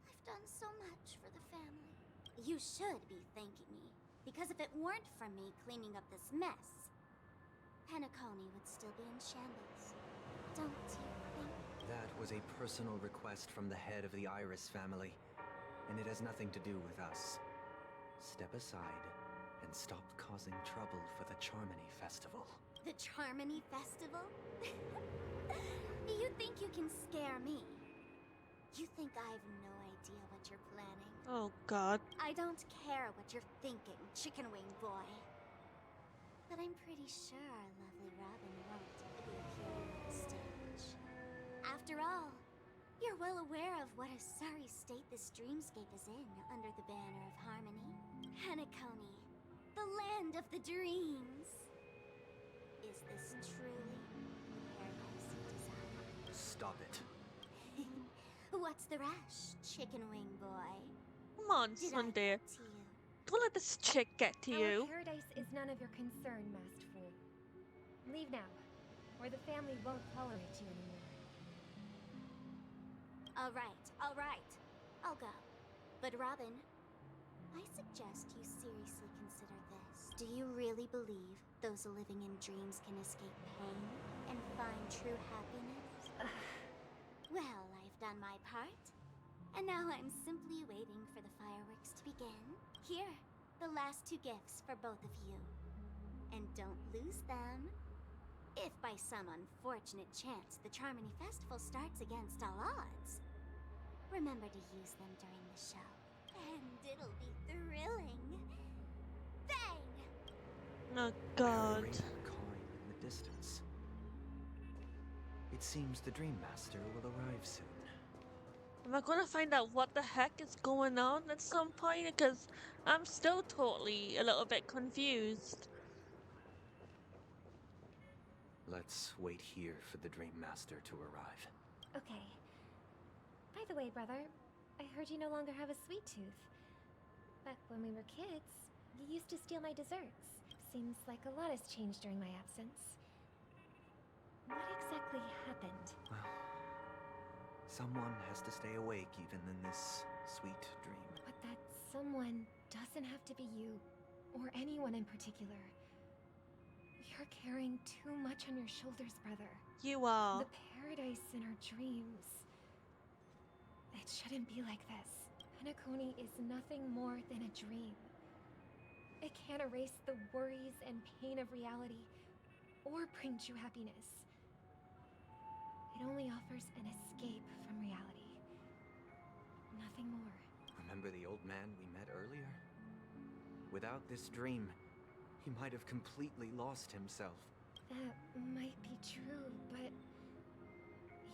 I've done so much for the family. You should be thanking me, because if it weren't for me cleaning up this mess, Penacony would still be in shambles. Don't you think? That was a personal request from the head of the Iris family, and it has nothing to do with us. Step aside and stop causing trouble for the Charmony Festival. The Charmony Festival? You think you can scare me? You think I have no idea what you're planning? Oh god. I don't care what you're thinking, chicken wing boy. But I'm pretty sure our lovely Robin won't be appearing on the stage. After all, you're well aware of what a sorry state this dreamscape is in under the banner of harmony. Penacony, the land of the dreams. Is this truly paradise stop it. What's the rush, chicken wing boy? Come on, Did I Sunday. get to you? Don't let this chick get to Our you. paradise is none of your concern, masked fool. Leave now, or the family won't tolerate you anymore. All right. I'll go. But Robin, I suggest you seriously consider this. Do you really believe those living in dreams can escape pain and find true happiness? Well, I've done my part. And now I'm simply waiting for the fireworks to begin. Here, the last 2 gifts for both of you. And don't lose them. If by some unfortunate chance the Charmony Festival starts against all odds, remember to use them during the show. And it'll be thrilling. Bang! Oh God. Greater coin in the distance. It seems the Dream Master will arrive soon. Am I gonna find out what the heck is going on at some point? Because I'm still totally a little bit confused. Let's wait here for the Dream Master to arrive. Okay. By the way, brother, I heard you no longer have a sweet tooth. Back when we were kids, you used to steal my desserts. Seems like a lot has changed during my absence. What exactly happened? Well, someone has to stay awake even in this sweet dream. But that someone doesn't have to be you, or anyone in particular. You're carrying too much on your shoulders, brother. You are. The paradise in our dreams. It shouldn't be like this. Penacony is nothing more than a dream. It can't erase the worries and pain of reality, or bring true happiness. It only offers an escape from reality. Nothing more. Remember the old man we met earlier? Without this dream, he might have completely lost himself. That might be true, but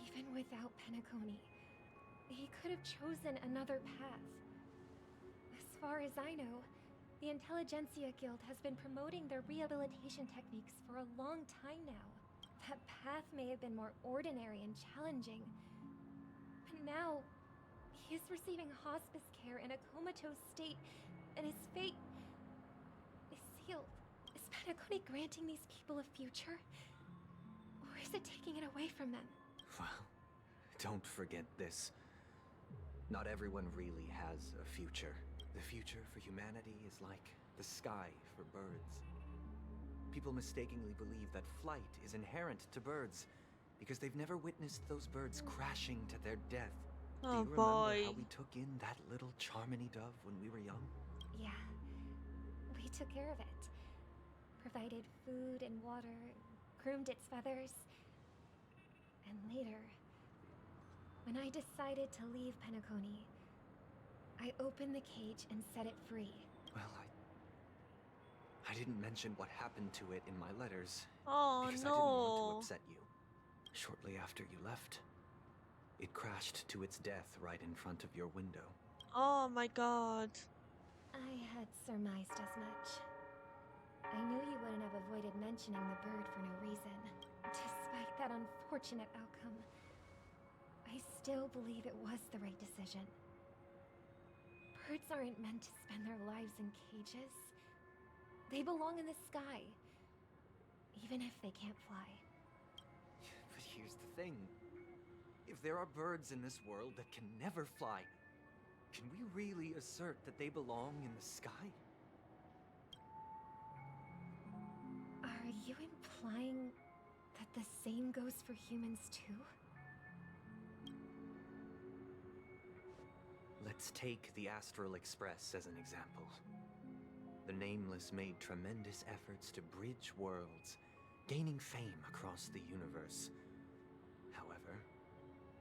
even without Penacony, he could have chosen another path. As far as I know, the Intelligentsia Guild has been promoting their rehabilitation techniques for a long time now. That path may have been more ordinary and challenging, but now he is receiving hospice care in a comatose state, and his fate is sealed. Is Penacony granting these people a future? Or is it taking it away from them? Well, don't forget this. Not everyone really has a future. The future for humanity is like the sky for birds. People mistakenly believe that flight is inherent to birds because they've never witnessed those birds crashing to their death. Oh, Do you remember boy. how we took in that little Charmony dove when we were young? Yeah, we took care of it. Provided food and water, groomed its feathers. And later, when I decided to leave Penacony, I opened the cage and set it free. Well, I didn't mention what happened to it in my letters Oh because I didn't want to no. upset you. Shortly after you left, it crashed to its death right in front of your window. Oh my God. I had surmised as much. I knew you wouldn't have avoided mentioning the bird for no reason. Despite that unfortunate outcome, I still believe it was the right decision. Birds aren't meant to spend their lives in cages. They belong in the sky, even if they can't fly. But here's the thing. If there are birds in this world that can never fly, can we really assert that they belong in the sky? Are you implying that the same goes for humans too? Let's take the Astral Express as an example. The Nameless made tremendous efforts to bridge worlds, gaining fame across the universe. However,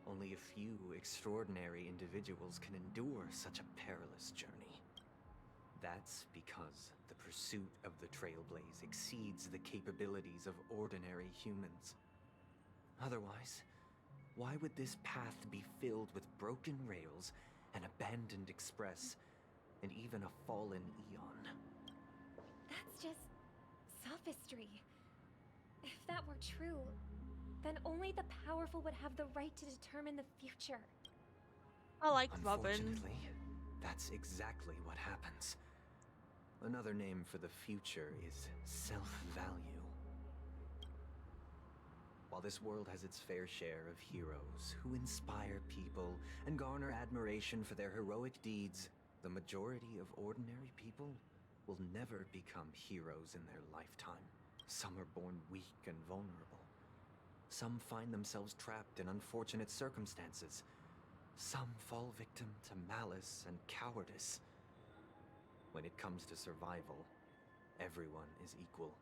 only a few extraordinary individuals can endure such a perilous journey. That's because the pursuit of the Trailblaze exceeds the capabilities of ordinary humans. Otherwise, why would this path be filled with broken rails, an abandoned express, and even a fallen eon? That's just sophistry. If that were true, then only the powerful would have the right to determine the future. I like Robin. Unfortunately, that's exactly what happens. Another name for the future is self-value. While this world has its fair share of heroes who inspire people and garner admiration for their heroic deeds, the majority of ordinary people will never become heroes in their lifetime. Some are born weak and vulnerable. Some find themselves trapped in unfortunate circumstances. Some fall victim to malice and cowardice. When it comes to survival, everyone is equal.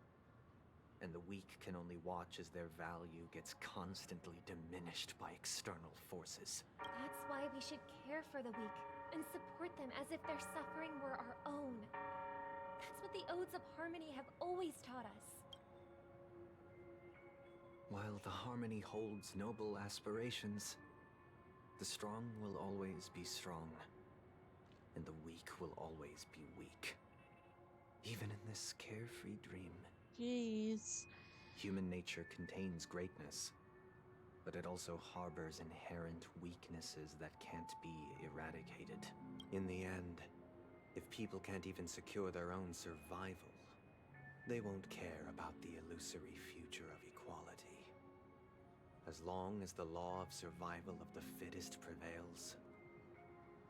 And the weak can only watch as their value gets constantly diminished by external forces. That's why we should care for the weak and support them as if their suffering were our own. That's what the Odes of Harmony have always taught us. While the Harmony holds noble aspirations, the strong will always be strong, and the weak will always be weak. Even in this carefree dream. Jeez. Human nature contains greatness, but it also harbors inherent weaknesses that can't be eradicated. In the end, if people can't even secure their own survival, they won't care about the illusory future of equality. As long as the law of survival of the fittest prevails,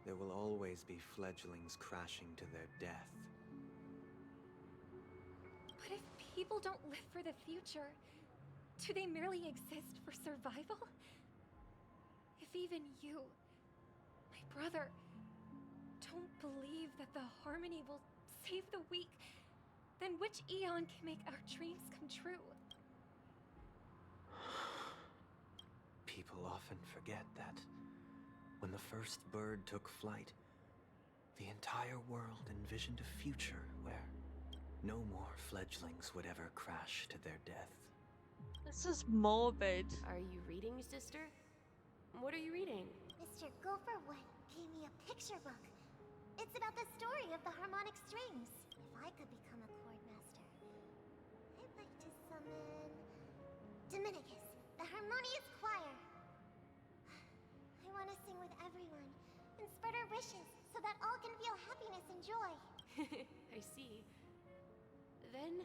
there will always be fledglings crashing to their death. But if people don't live for the future, do they merely exist for survival? If even you, my brother, don't believe that the Harmony will save the weak, then which Eon can make our dreams come true? People often forget that when the first bird took flight, the entire world envisioned a future where no more fledglings would ever crash to their death. This is morbid. Are you reading, sister? What are you reading? Mr. Gopherwood gave me a picture book. It's about the story of the harmonic strings. If I could become a chord master, I'd like to summon Dominicus, the harmonious choir. I want to sing with everyone and spread our wishes so that all can feel happiness and joy. I see. Then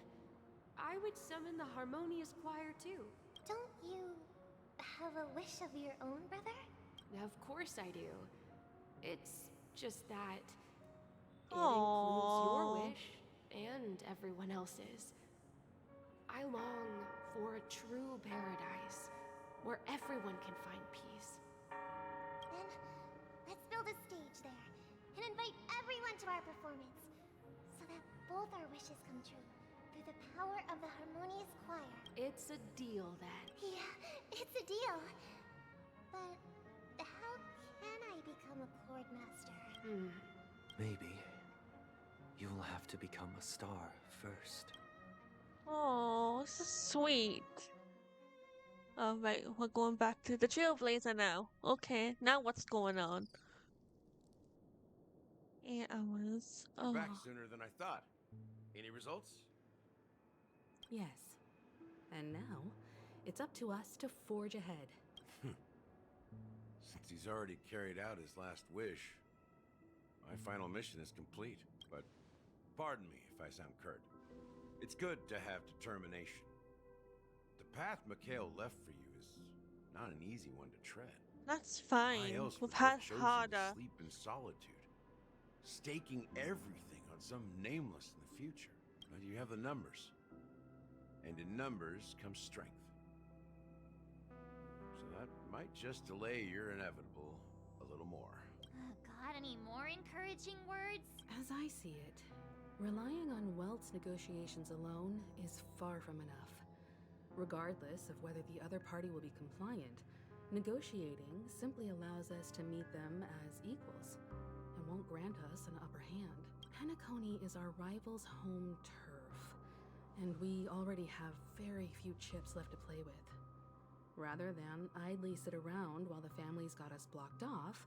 I would summon the harmonious choir too. Don't you have a wish of your own, brother? Of course I do. It's just that it Aww. includes your wish and everyone else's. I long for a true paradise where everyone can find peace. Then let's build a stage there and invite everyone to our performance so that both our wishes come true through the power of the harmonious choir. It's a deal then. Yeah, it's a deal. But how can I become a chord master? Maybe you'll have to become a star first. Oh, this is sweet. Alright, we're going back to the Trailblazer now. Okay, now what's going on? 8 hours. You're Oh. back sooner than I thought. Any results? Yes. And now, it's up to us to forge ahead. Since he's already carried out his last wish, my final mission is complete. But pardon me if I sound curt. It's good to have determination. The path Mikhail left for you is not an easy one to tread. That's Why fine. else We've would you have had chosen harder. to sleep in solitude, staking everything on some nameless in the future? Well, you have the numbers, and in numbers comes strength. So that might just delay your inevitable a little more. Got any more encouraging words? As I see it, relying on Welt's negotiations alone is far from enough. Regardless of whether the other party will be compliant, negotiating simply allows us to meet them as equals and won't grant us an upper hand. Penacony is our rival's home turf, and we already have very few chips left to play with. Rather than idly sit around while the family's got us blocked off,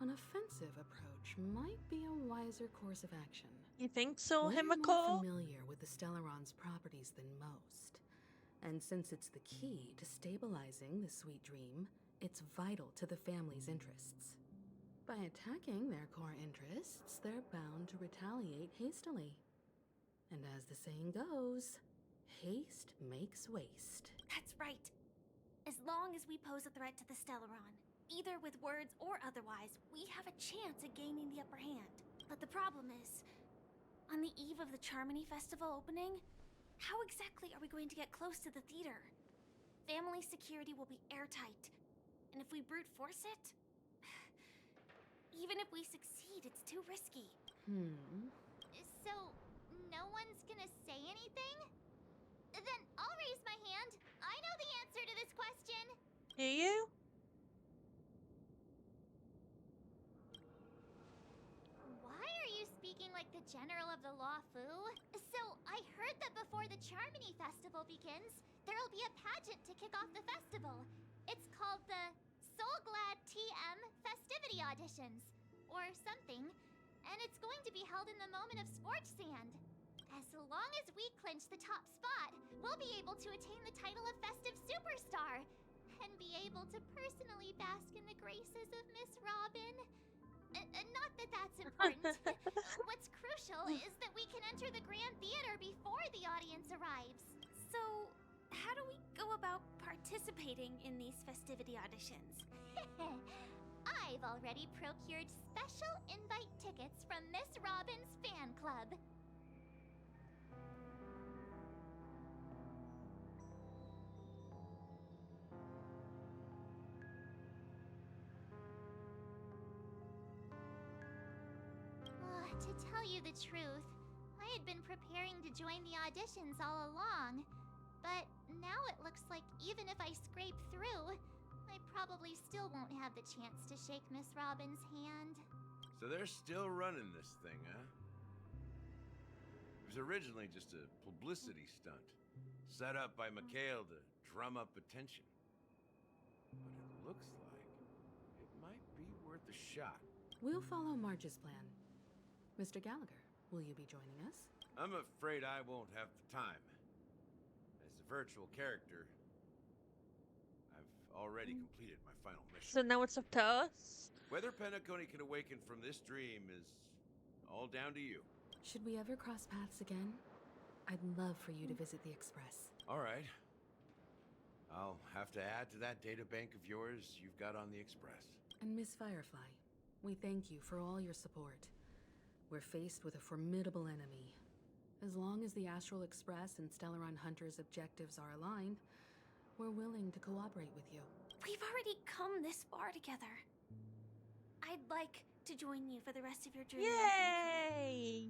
an offensive approach might be a wiser course of action. You think so, We're Himiko? more familiar with the Stellaron's properties than most, And since it's the key to stabilizing the sweet dream, it's vital to the family's interests. By attacking their core interests, they're bound to retaliate hastily. And as the saying goes, haste makes waste. That's right. As long as we pose a threat to the Stellaron, either with words or otherwise, we have a chance at gaining the upper hand. But the problem is, on the eve of the Charmony Festival opening, how exactly are we going to get close to the theater? Family security will be airtight, and if we brute force it, even if we succeed, it's too risky. So, no one's gonna say anything? Then I'll raise my hand. I know the answer to this question. Do you? Why are you speaking like the General of the Law Fu? So, I heard that before the Charmony Festival begins, there'll be a pageant to kick off the festival. It's called the Soul Glad TM Festivity Auditions, or something, and it's going to be held in the moment of Scorch Sand. As long as we clinch the top spot, we'll be able to attain the title of Festive Superstar, and be able to personally bask in the graces of Miss Robin. Not that that's important. What's crucial is that we can enter the Grand Theater before the audience arrives. So, how do we go about participating in these festivity auditions? I've already procured special invite tickets from Miss Robin's fan club. To tell you the truth, I had been preparing to join the auditions all along. But now it looks like even if I scrape through, I probably still won't have the chance to shake Miss Robin's hand. So they're still running this thing, huh? It was originally just a publicity stunt, set up by Mikhail to drum up attention. But it looks like it might be worth a shot. We'll follow Marge's plan. Mr. Gallagher, will you be joining us? I'm afraid I won't have the time. As a virtual character, I've already completed my final mission. So now it's up to us? Whether Penacony can awaken from this dream is all down to you. Should we ever cross paths again? I'd love for you to visit the Express. All right. I'll have to add to that data bank of yours you've got on the Express. And Miss Firefly, we thank you for all your support. We're faced with a formidable enemy. As long as the Astral Express and Stellaron Hunters' objectives are aligned, we're willing to cooperate with you. We've already come this far together. I'd like to join you for the rest of your journey. Yay!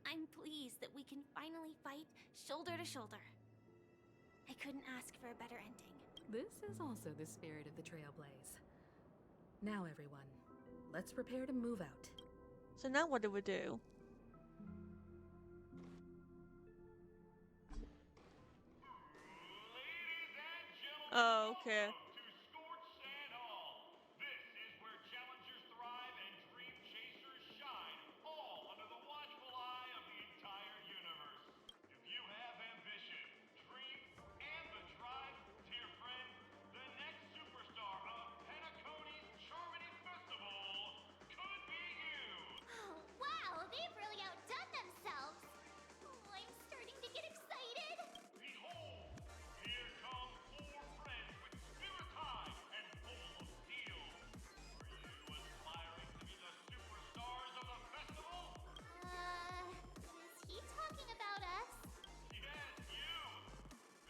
I'm pleased that we can finally fight shoulder to shoulder. I couldn't ask for a better ending. This is also the spirit of the Trailblaze. Now, everyone, let's prepare to move out. So now what do we do? Oh, okay. Wow, they've really outdone themselves. Oh, I'm starting to get excited. Here come four friends with spirit high and full of steel. Are you aspiring to be the superstars of the festival? Is he talking about us? Yes, you!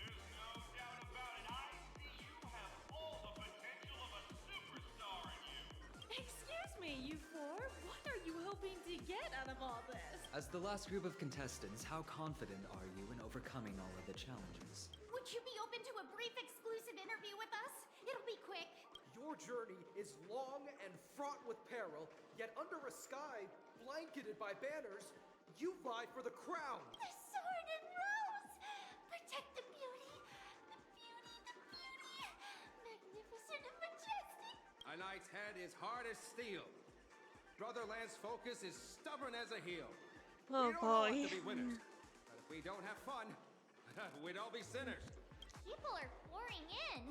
There's no doubt about it. I see you have all the potential of a superstar in you. Excuse me, you four. What are you hoping to get out of all this? As the last group of contestants, how confident are you in overcoming all of the challenges? Would you be open to a brief exclusive interview with us? It'll be quick. Your journey is long and fraught with peril, yet under a sky blanketed by banners, you vie for the crown. The sword and rose! Protect the beauty! The beauty, the beauty! Magnificent and majestic! A knight's head is hard as steel. Brotherland's focus is stubborn as a heel. Oh we don't all boy. want to be winners, but if we don't have fun, we'd all be sinners. People are pouring in.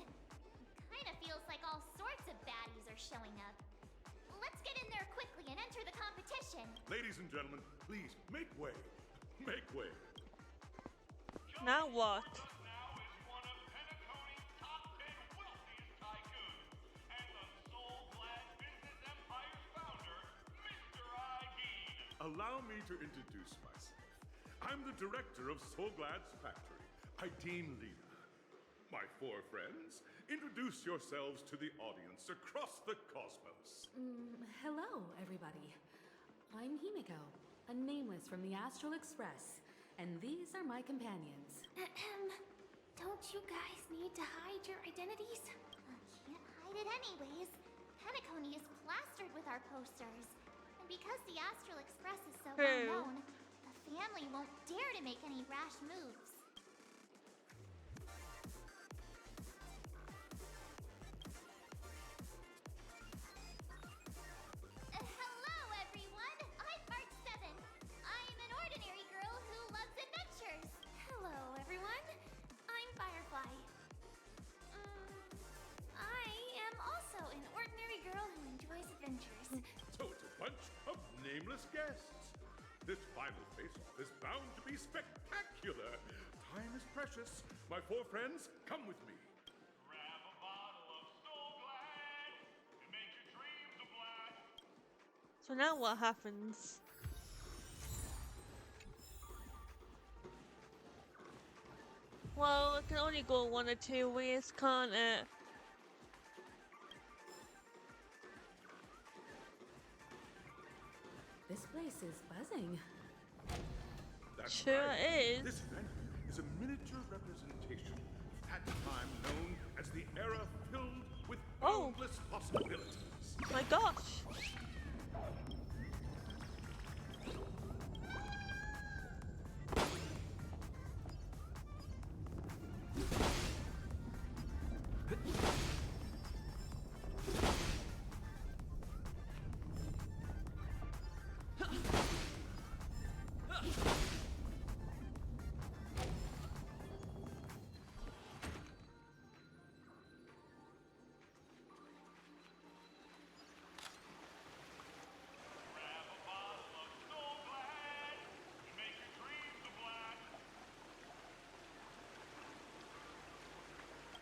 Kinda feels like all sorts of baddies are showing up. Let's get in there quickly and enter the competition. Ladies and gentlemen, please make way. Make way. Now what? Now is one of Penacony's top 10 wealthiest tycoons and the soul-glad business empire's founder, Mr. Ideed. Allow me to introduce myself. I'm the director of Soulglad's factory, Ideen Lena. My four friends, introduce yourselves to the audience across the cosmos. Hello, everybody. I'm Himiko, a nameless from the Astral Express, and these are my companions. Don't you guys need to hide your identities? Can't hide it anyways. Penacony is plastered with our posters. And because the Astral Express is so well known, the family won't dare to make any rash moves. Hello, everyone! I'm March 7. I'm an ordinary girl who loves adventures. Hello, everyone. I'm Firefly. I am also an ordinary girl who enjoys adventures. So it's a bunch of nameless guests. This final face-off is bound to be spectacular. Time is precious. My four friends, come with me. Grab a bottle of Soulglad and make your dreams a blast. So now what happens? Well, it can only go one or two ways, can't it? This place is buzzing. That's Sure right. is. This venue is a miniature representation of that time known as the era filled with boundless possibilities. My gosh.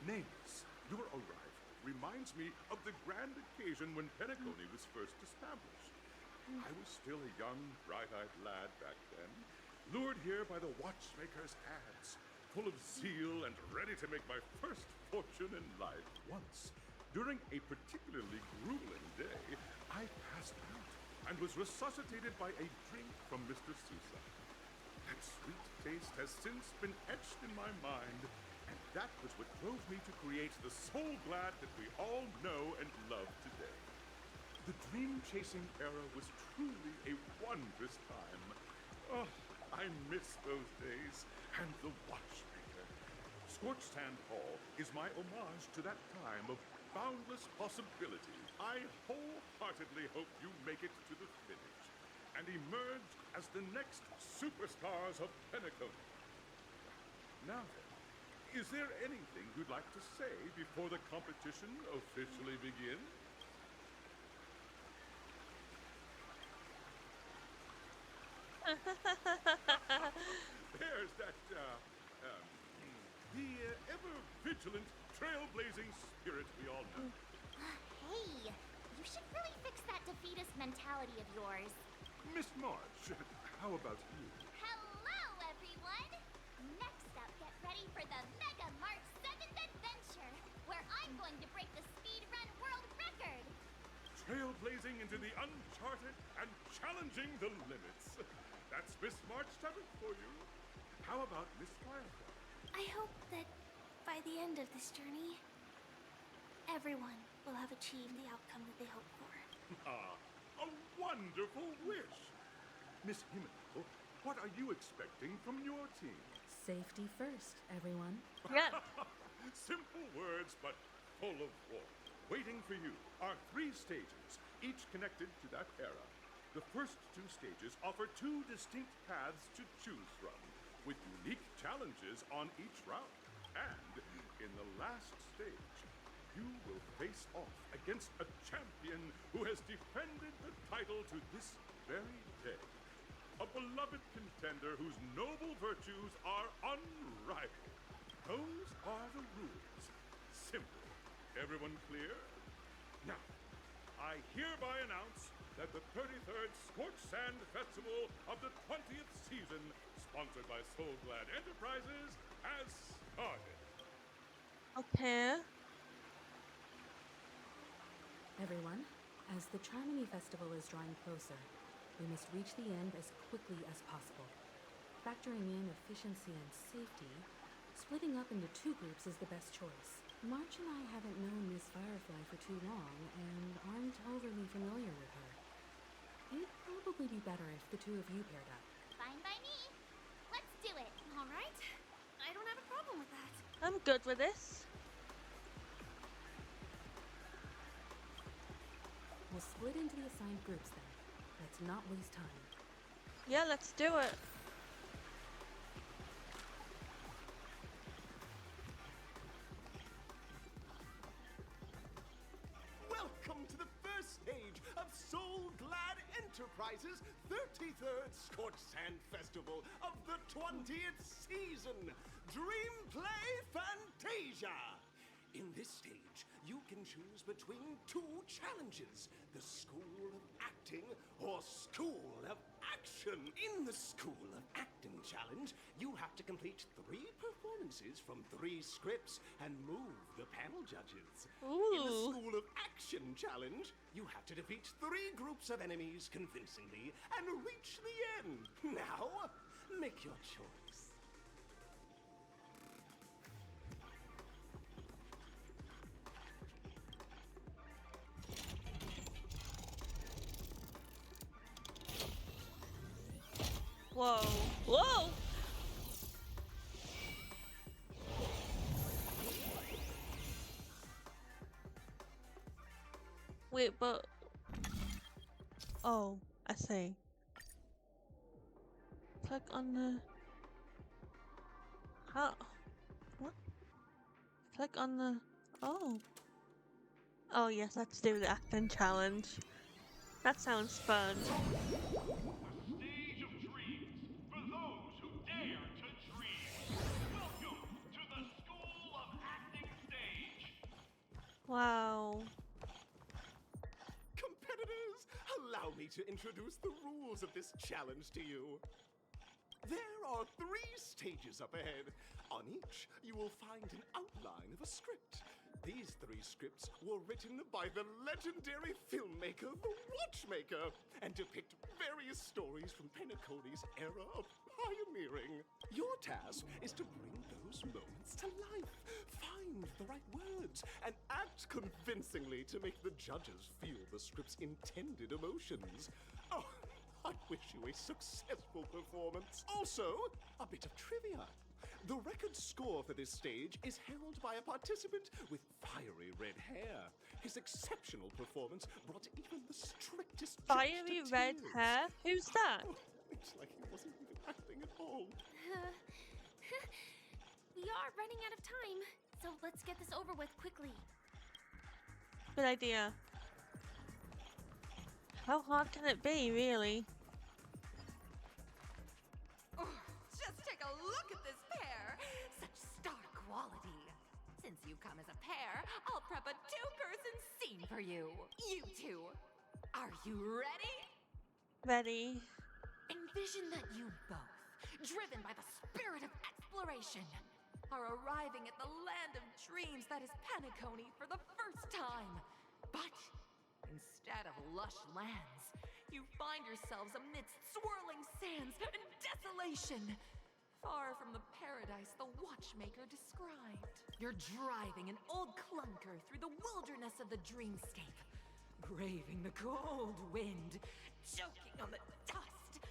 Nameless, your arrival reminds me of the grand occasion when Penacony was first established. I was still a young, bright-eyed lad back then, lured here by the watchmaker's ads, full of zeal and ready to make my first fortune in life. Once, during a particularly grueling day, I passed out and was resuscitated by a drink from Mr. Sousa. That sweet taste has since been etched in my mind, and that was what drove me to create the Soulglad that we all know and love today. The dream-chasing era was truly a wondrous time. Oh, I miss those days, and the watchmaker. Scorched Sand Hall is my homage to that time of boundless possibility. I wholeheartedly hope you make it to the finish and emerge as the next superstars of Penacony. Now then, is there anything you'd like to say before the competition officially begins? There's that, the ever-vigilant, trailblazing spirit we all know. Hey, you should really fix that defeatist mentality of yours. Miss March, how about you? Hello, everyone! Next up, get ready for the Mega March 7th Adventure, where I'm going to break the speedrun world record! Trailblazing into the uncharted and challenging the limits. That's Miss March 7th for you. How about Miss Firefly? I hope that by the end of this journey, everyone will have achieved the outcome that they hope for. Ah, a wonderful wish. Miss Himiko, what are you expecting from your team? Safety first, everyone. Yeah. Simple words, but full of warmth. Waiting for you are 3 stages, each connected to that era. The first 2 stages offer 2 distinct paths to choose from, with unique challenges on each round. And In the last stage, you will face off against a champion who has defended the title to this very day. A beloved contender whose noble virtues are unrivaled. Those are the rules. Simple. Everyone clear? Now, I hereby announce that the 33rd Scorched Sand Festival of the 20th season, sponsored by Soul Glad Enterprises, has started. Okay. Everyone, as the Charmony Festival is drawing closer, we must reach the end as quickly as possible. Factoring in efficiency and safety, splitting up into 2 groups is the best choice. March and I haven't known Miss Firefly for too long and aren't overly familiar with her. It'd probably be better if the 2 of you paired up. Fine by me. Let's do it, all right? I don't have a problem with that. I'm good with this. We'll split into the assigned groups then. Let's not waste time. Yeah, let's do it. Welcome to the first stage of Soul Glad Enterprises' 33rd Scorched Sand Festival of the 20th season, Dream Play Fantasia. In this stage, you can choose between 2 challenges, the School of Acting or School of Action. In the School of Acting challenge, you have to complete 3 performances from 3 scripts and move the panel judges. Ooh. In the School of Action challenge, you have to defeat 3 groups of enemies convincingly and reach the end. Now, make your choice. Whoa. Whoa! Wait, but... Oh, I see. Click on the... How? What? Click on the... Oh. Oh yes, let's do the acting challenge. That sounds fun. Stage of dreams for those who dare to dream. Welcome to the School of Acting stage. Wow. Competitors, allow me to introduce the rules of this challenge to you. There are 3 stages up ahead. On each, you will find an outline of a script. These 3 scripts were written by the legendary filmmaker, The Watchmaker, and depict various stories from Penacony's era of pioneering. Your task is to bring those moments to life, find the right words, and act convincingly to make the judges feel the script's intended emotions. Oh, I wish you a successful performance. Also, a bit of trivia. The record score for this stage is held by a participant with fiery red hair. His exceptional performance brought even the strictest Fiery red hair? Who's that? Oh, it's like he wasn't even acting at all. We are running out of time, so let's get this over with quickly. Good idea. How hard can it be, really? Oh, just take a look at this pair! Such star quality! Since you come as a pair, I'll prep a 2-person scene for you. You 2. Are you ready? Ready. Envision that you both, driven by the spirit of exploration, are arriving at the land of dreams that is Penacony for the first time. But instead of lush lands, you find yourselves amidst swirling sands and desolation, far from the paradise the Watchmaker described. You're driving an old clunker through the wilderness of the dreamscape, braving the cold wind, choking on the dust,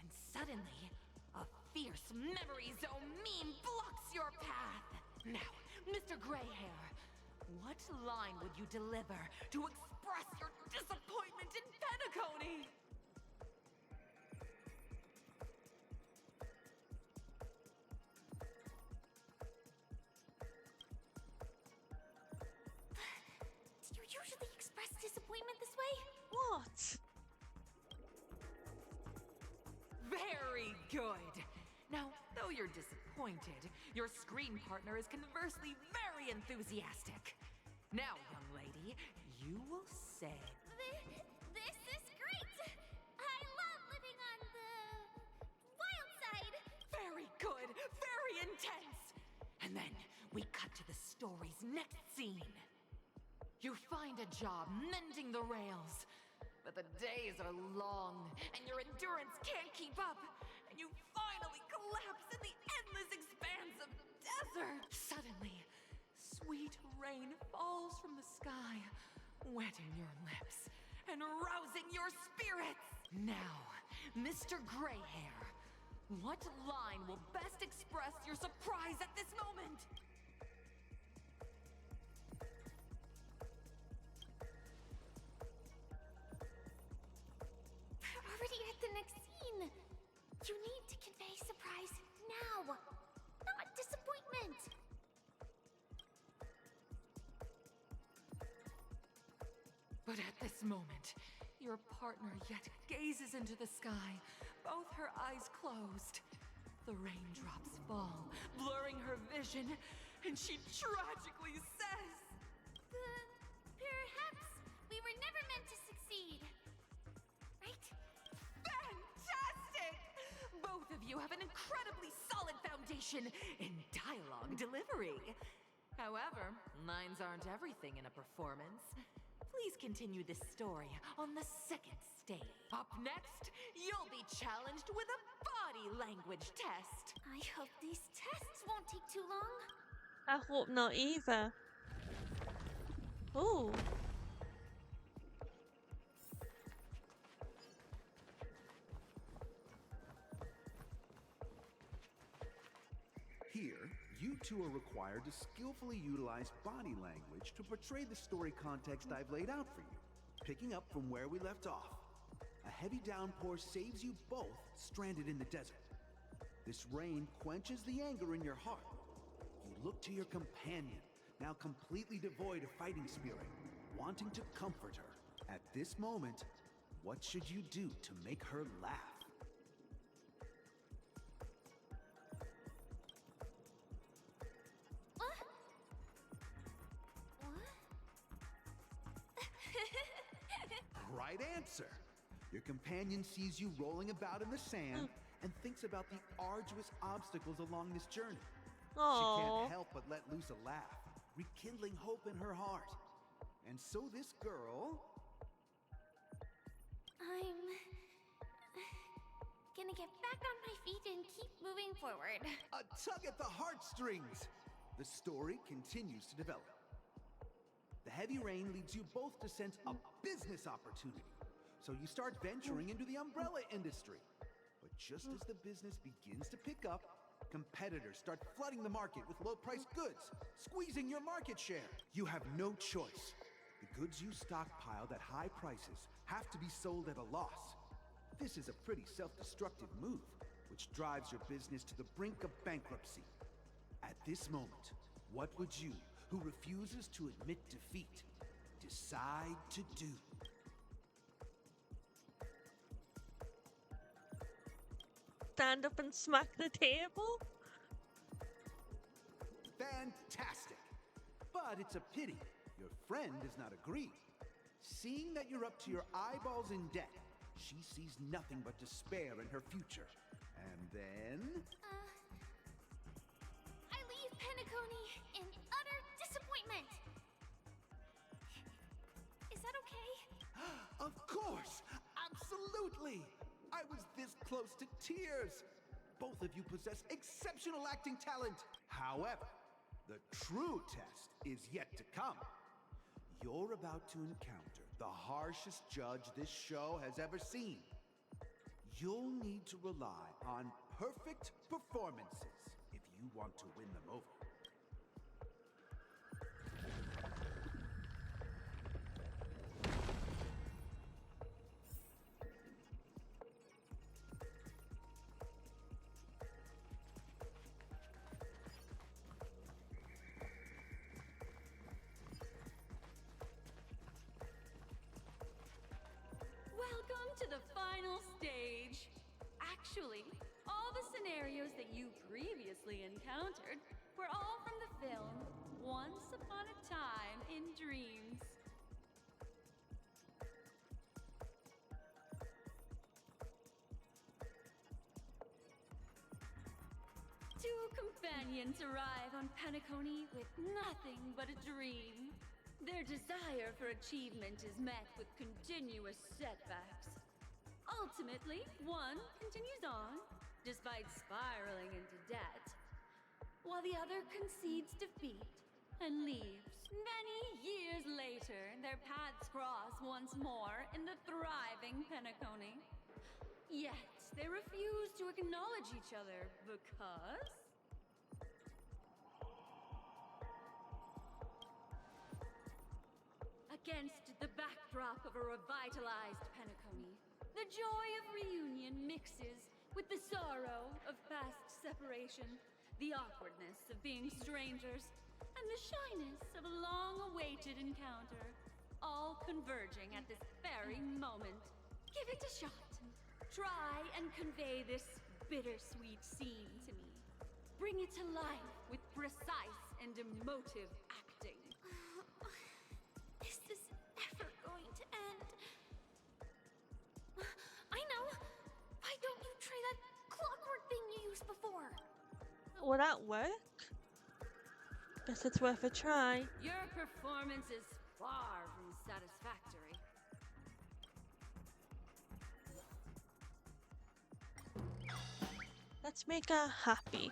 and suddenly, a fierce memory zone meme blocks your path. Now, Mr. Greyhair, what line would you deliver to express your disappointment in Penacony? not. Very good. Now, though you're disappointed, your screen partner is conversely very enthusiastic. Now, young lady, you will say... This is great! I love living on the wild side! Very good! Very intense! And then we cut to the story's next scene. You find a job mending the rails, but the days are long and your endurance can't keep up, and you finally collapse in the endless expanse of desert. Suddenly, sweet rain falls from the sky, wetting your lips and rousing your spirits. Now, Mr. Greyhair, what line will best express your surprise at this moment? We're already at the next scene. You need to convey surprise now, not disappointment. But at this moment, your partner yet gazes into the sky, both her eyes closed. The raindrops fall, blurring her vision, and she tragically says, Perhaps we were never meant to succeed. Right? Fantastic! Both of you have an incredibly solid foundation in dialogue delivery. However, lines aren't everything in a performance. Please continue this story on the second stage. Up next, you'll be challenged with a body language test. I hope these tests won't take too long. I hope not either. Ooh. Here, you two are required to skillfully utilize body language to portray the story context I've laid out for you. Picking up from where we left off, a heavy downpour saves you both stranded in the desert. This rain quenches the anger in your heart. You look to your companion, now completely devoid of fighting spirit, wanting to comfort her. At this moment, what should you do to make her laugh? Right answer. Your companion sees you rolling about in the sand and thinks about the arduous obstacles along this journey. She can't help but let loose a laugh, rekindling hope in her heart. And so this girl... I'm gonna get back on my feet and keep moving forward. A tug at the heartstrings! The story continues to develop. The heavy rain leads you both to sense a business opportunity. So you start venturing into the umbrella industry. But just as the business begins to pick up, competitors start flooding the market with low-priced goods, squeezing your market share. You have no choice. The goods you stockpiled at high prices have to be sold at a loss. This is a pretty self-destructive move, which drives your business to the brink of bankruptcy. At this moment, what would you, who refuses to admit defeat, decide to do? Stand up and smack the table? Fantastic! But it's a pity your friend does not agree. Seeing that you're up to your eyeballs in debt, she sees nothing but despair in her future. And then... I leave Penacony in utter disappointment. Is that okay? Of course! Absolutely! I was this close to tears! Both of you possess exceptional acting talent. However, the true test is yet to come. You're about to encounter the harshest judge this show has ever seen. You'll need to rely on perfect performances if you want to win them over. stage. Actually, all the scenarios that you previously encountered were all from the film Once Upon a Time in Dreams. Two companions arrive on Penacony with nothing but a dream. Their desire for achievement is met with continuous setbacks. Ultimately, one continues on, despite spiraling into debt, while the other concedes defeat and leaves. Many years later, their paths cross once more in the thriving Penacony. Yet, they refuse to acknowledge each other because... Against the backdrop of a revitalized Penacony, the joy of reunion mixes with the sorrow of past separation, the awkwardness of being strangers, and the shyness of a long-awaited encounter, all converging at this very moment. Give it a shot. Try and convey this bittersweet scene to me. Bring it to life with precise and emotive acting. Is this ever going to end? I know! Why don't you try that clockwork thing you used before? Will that work? Guess it's worth a try. Your performance is far from satisfactory. Let's make her happy.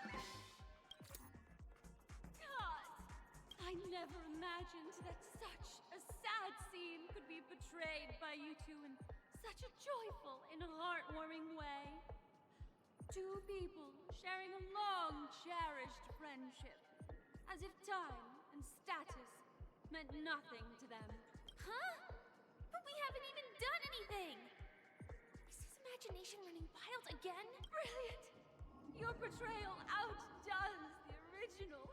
God! I never imagined that such a sad scene could be portrayed by you two in such a joyful and heartwarming way. Two people sharing a long, cherished friendship, as if time and status meant nothing to them. Huh? But we haven't even done anything! Is his imagination running wild again? Brilliant! Your portrayal outdoes the original.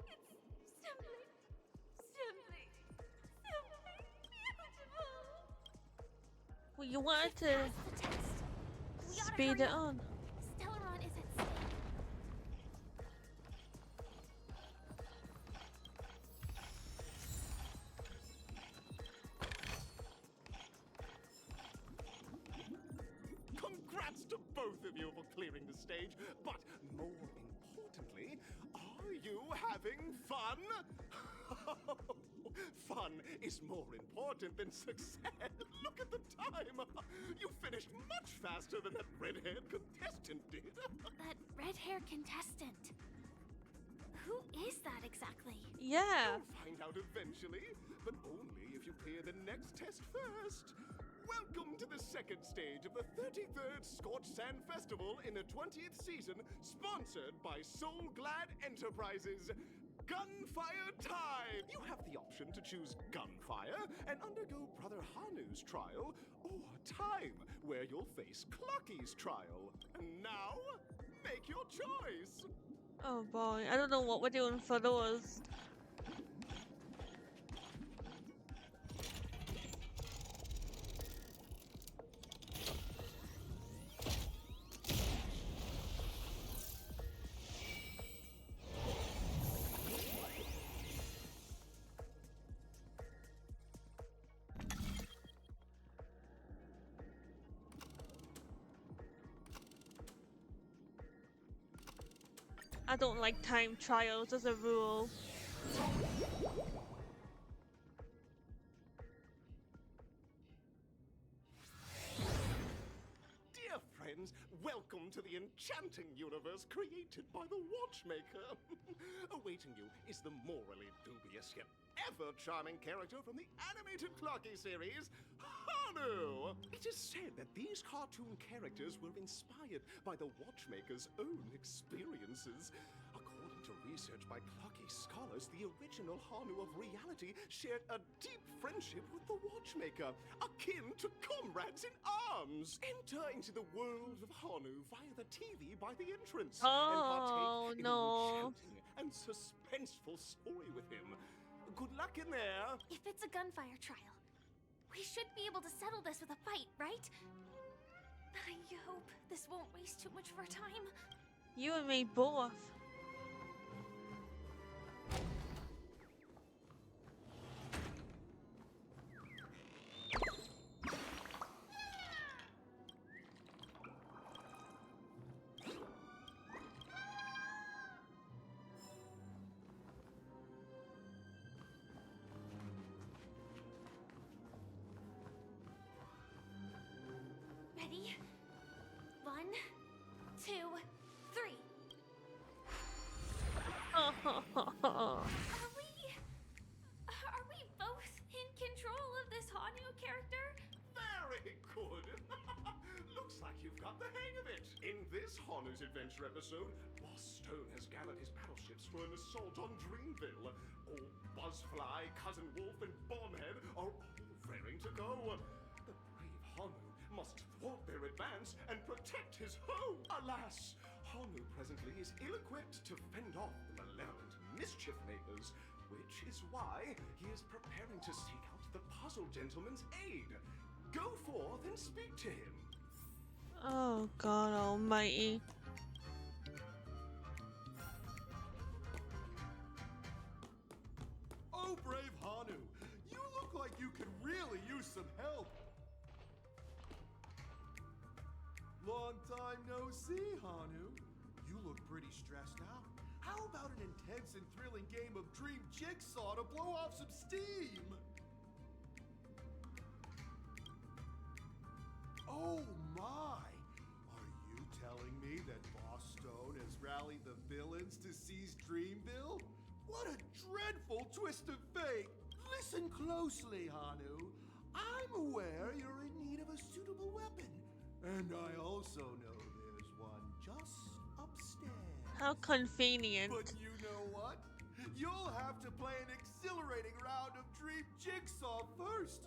It's simply beautiful. Well, you wanted to speed it on. Stellaron is at stake. Congrats to both of you for clearing the stage, but more importantly, are you having fun? Fun is more important than success. Look at the time. You finished much faster than that red-haired contestant did. That red-haired contestant. Who is that exactly? Yeah. You'll find out eventually, but only if you clear the next test first. Welcome to the second stage of the 33rd Scorched Sand Festival in the 20th season, sponsored by Soul Glad Enterprises. Gunfire time! You have the option to choose Gunfire and undergo Brother Hanu's trial, or Time, where you'll face Clucky's trial. And now, make your choice! Oh boy, I don't know what we're doing for those. I don't like time trials as a rule. Dear friends, welcome to the enchanting universe created by the Watchmaker. Awaiting you is the morally dubious yet ever charming character from the animated Clocky series, Hanu! It is said that these cartoon characters were inspired by the Watchmaker's own experiences. According to research by Clocky scholars, the original Hanu of reality shared a deep friendship with the Watchmaker, akin to comrades in arms. Enter into the world of Hanu via the TV by the entrance and partake in an enchanting and suspenseful story with him. Good luck in there. If it's a gunfire trial, We should be able to settle this with a fight, right? I hope this won't waste too much of our time. You and me both. Ready? 1, 2, 3. Are we both in control of this Hanu character? Very good. Looks like you've got the hang of it. In this Hanu's Adventure episode, Boss Stone has gathered his battleships for an assault on Dreamville. All Buzzfly, Cousin Wolf, and Bombhead are all raring to go. The brave Hanu must thwart their advance and protect his home. Alas, Hanu presently is ill-equipped to fend off the malevolent mischief makers, which is why he is preparing to seek out the Puzzle Gentleman's aid. Go forth and speak to him. Oh God Almighty. Oh, brave Hanu, you look like you could really use some help. Long time no see, Hanu. You look pretty stressed out. How about an intense and thrilling game of Dream Jigsaw to blow off some steam? Oh my! Are you telling me that Boss Stone has rallied the villains to seize Dreamville? What a dreadful twist of fate! Listen closely, Hanu. I'm aware you're in need of a suitable weapon. And I also know there's one just upstairs. How convenient. But you know what? You'll have to play an exhilarating round of Dream Jigsaw first.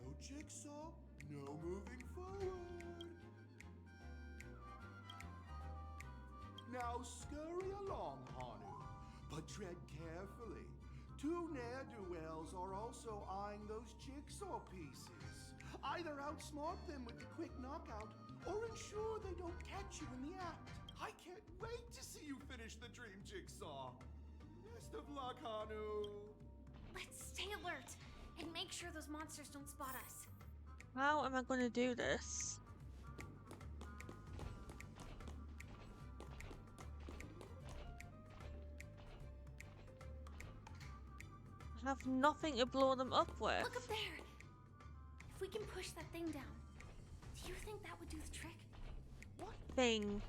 No Jigsaw, no moving forward. Now scurry along, Hanu, but tread carefully. Two ne'er-do-wells are also eyeing those jigsaw pieces. Either outsmart them with a quick knockout, or ensure they don't catch you in the act. I can't wait to see you finish the Dream Jigsaw. Best of luck, Hanu. Let's stay alert and make sure those monsters don't spot us. How am I going to do this? I have nothing to blow them up with. Look up there. If we can push that thing down, do you think that would do the trick? What thing?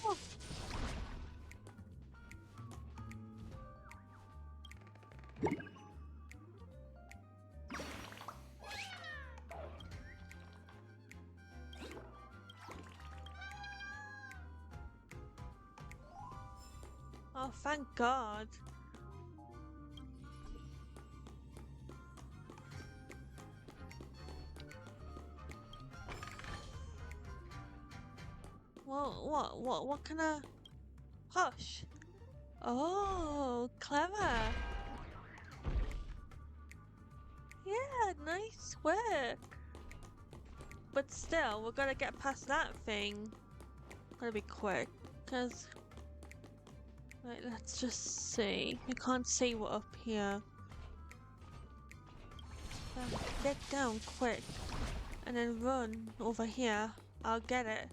Oh. Oh, thank God. What can I... Hush. Oh, clever. Yeah, nice work. But still, we're gonna get past that thing. Gotta be quick, because... Right, let's just see. You can't see what up here. Get down quick. And then run over here. I'll get it.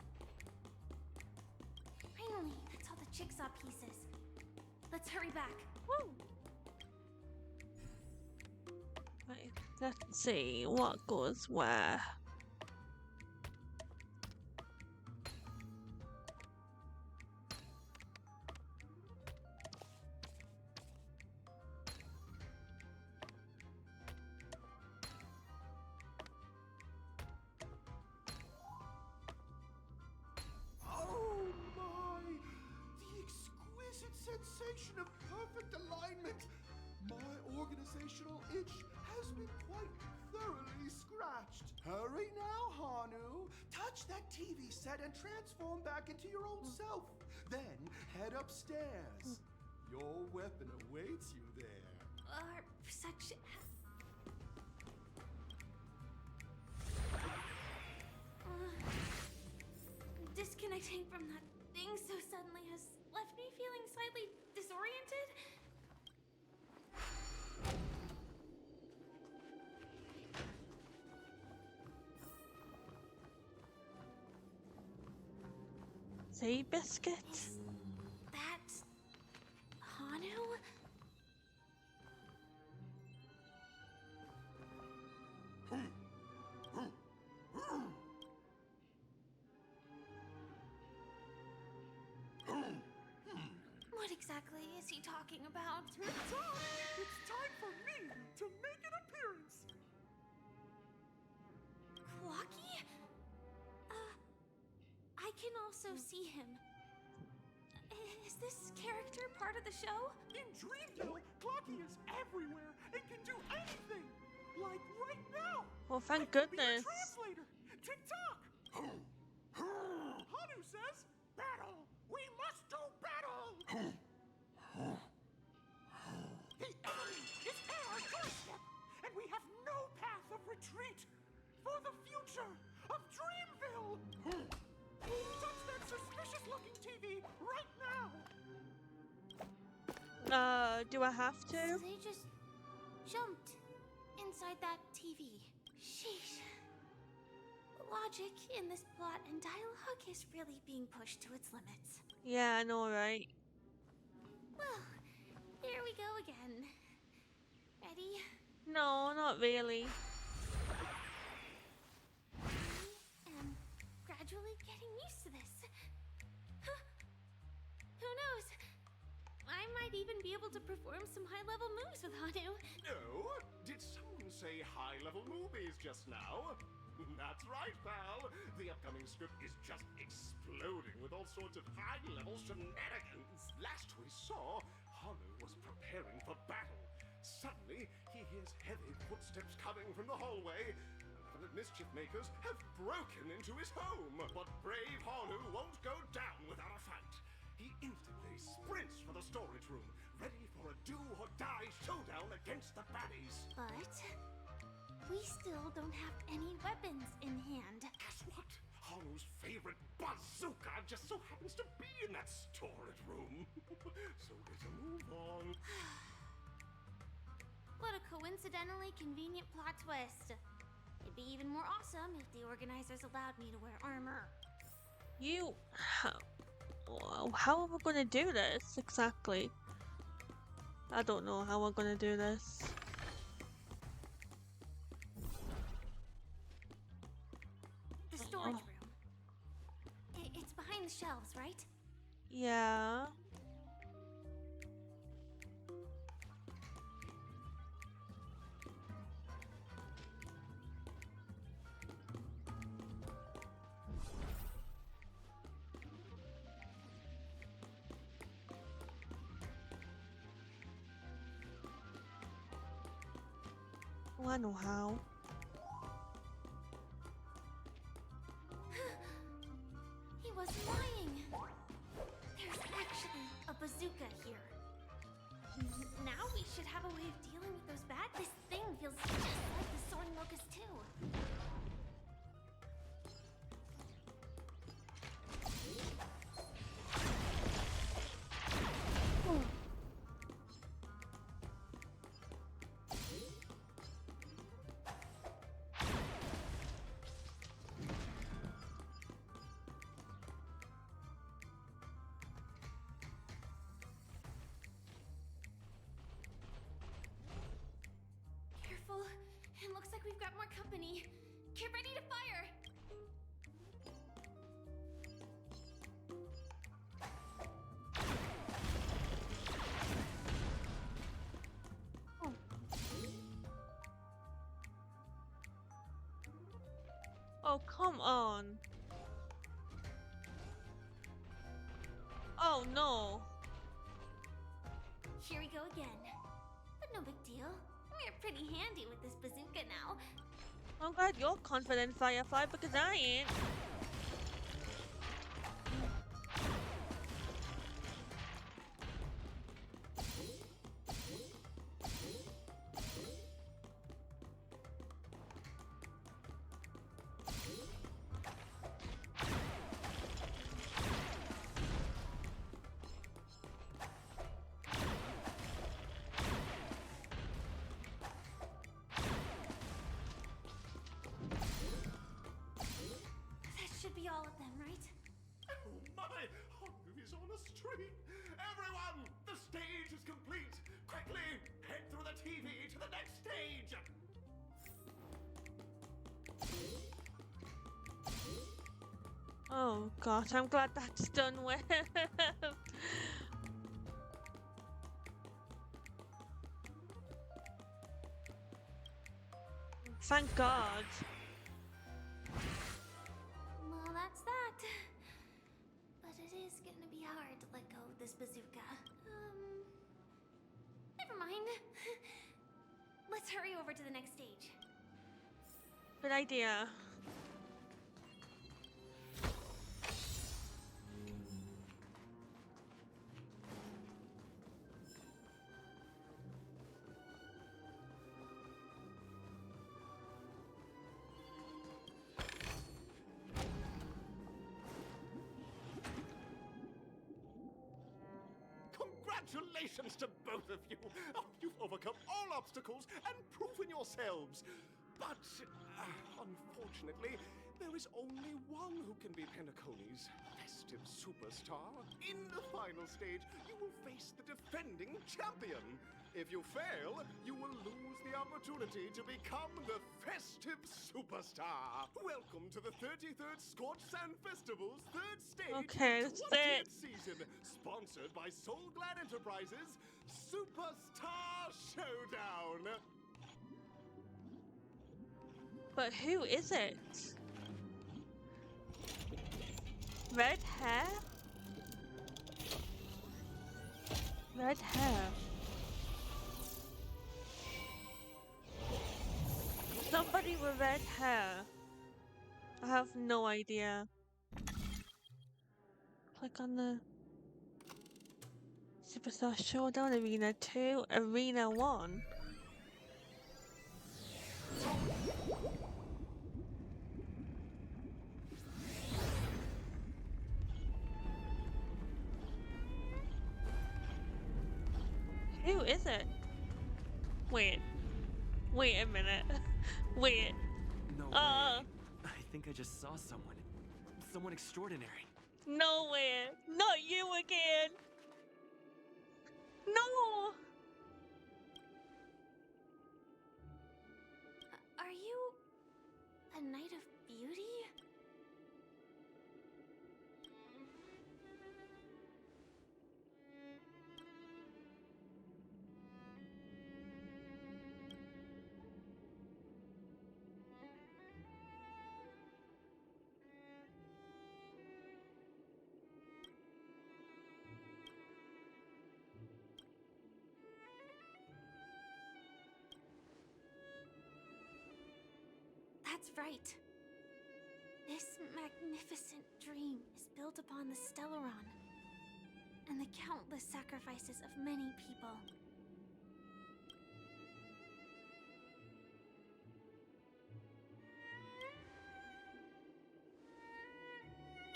Finally, that's all the jigsaw pieces. Let's hurry back. Woo! Right, let's see what goes where. Oh my! The exquisite sensation of perfect alignment! My organizational itch has been quite thoroughly scratched. Hurry now, Hanu! Touch touch that TV set and transform back into your old self. Then head upstairs. Your weapon awaits you there. Our perception. Disconnecting from that thing so suddenly has left me feeling slightly disoriented. Sea biscuit? That Hanu? What exactly is he talking about? Tick-tock! It's time for me to make an appearance! Clocky? I can also see him. Is this character part of the show? In Dreamville, Clocky is everywhere and can do anything! Like right now! Well, thank I can be a goodness. translator! Tick-tock! Hanu says, battle! We must do battle! The enemy is at our doorstep, and we have no path of retreat for the future of Dreamville! Touch that suspicious-looking TV right now! Do I have to? They just jumped inside that TV. Sheesh. Logic in this plot and dialogue is really being pushed to its limits. Yeah, I know, right? Well, here we go again. Ready? No, not really. I am gradually getting used to this. Huh. Who knows? I might even be able to perform some high-level moves with Hanu. Oh, did someone say high-level movies just now? That's right, pal. The upcoming script is just exploding with all sorts of high-level shenanigans. Last we saw, Hanu was preparing for battle. Suddenly, he hears heavy footsteps coming from the hallway. The mischief makers have broken into his home. But brave Hanu won't go down without a fight. He instantly sprints for the storage room, ready for a do-or-die showdown against the baddies. But we still don't have any weapons in hand. Guess what? Hanu's favorite bazooka just so happens to be in that storage room. So better move on. What a coincidentally convenient plot twist. It'd be even more awesome if the organizers allowed me to wear armor. How are we gonna do this exactly? I don't know how we're gonna do this. The storage room. It's behind the shelves, right? Yeah. Oh, I know how. He was lying. There's actually a bazooka here. Now we should have a way of dealing with those bad. This thing feels just like the soaring locust too. Careful. It looks like we've got more company. Get ready to fire. Oh, come on. Oh, no. Here we go again. But no big deal. We're pretty handy with this bazooka now. I'm glad you're confident, Firefly, because I ain't. be all of them, right? Oh my! He's on a streak! Everyone! The stage is complete! Quickly! Head through the TV to the next stage! Oh gosh, I'm glad that's done well. Thank God. Well, that's that. But it is gonna be hard to let go of this bazooka. Never mind. Let's hurry over to the next stage. Good idea. Congratulations to both of you! Oh, you've overcome all obstacles and proven yourselves! But, unfortunately, there is only one who can be Penacony's festive superstar. In the final stage, you will face the defending champion. If you fail, you will lose the opportunity to become the festive superstar. Welcome to the 33rd Scorch Sand Festival's third stage Okay, of the that's 20th season. Sponsored by Soul Glad Enterprises, Superstar Showdown. But who is it? Red hair? Red hair. Somebody with red hair. I have no idea. Click on the Superstar Showdown Arena 2, Arena 1. Who is it? Wait. Wait a minute. Wait. No way. I think I just saw someone. Someone extraordinary. No way. Not you again. No. Are you a Knight of Beauty? That's right. This magnificent dream is built upon the Stellaron and the countless sacrifices of many people.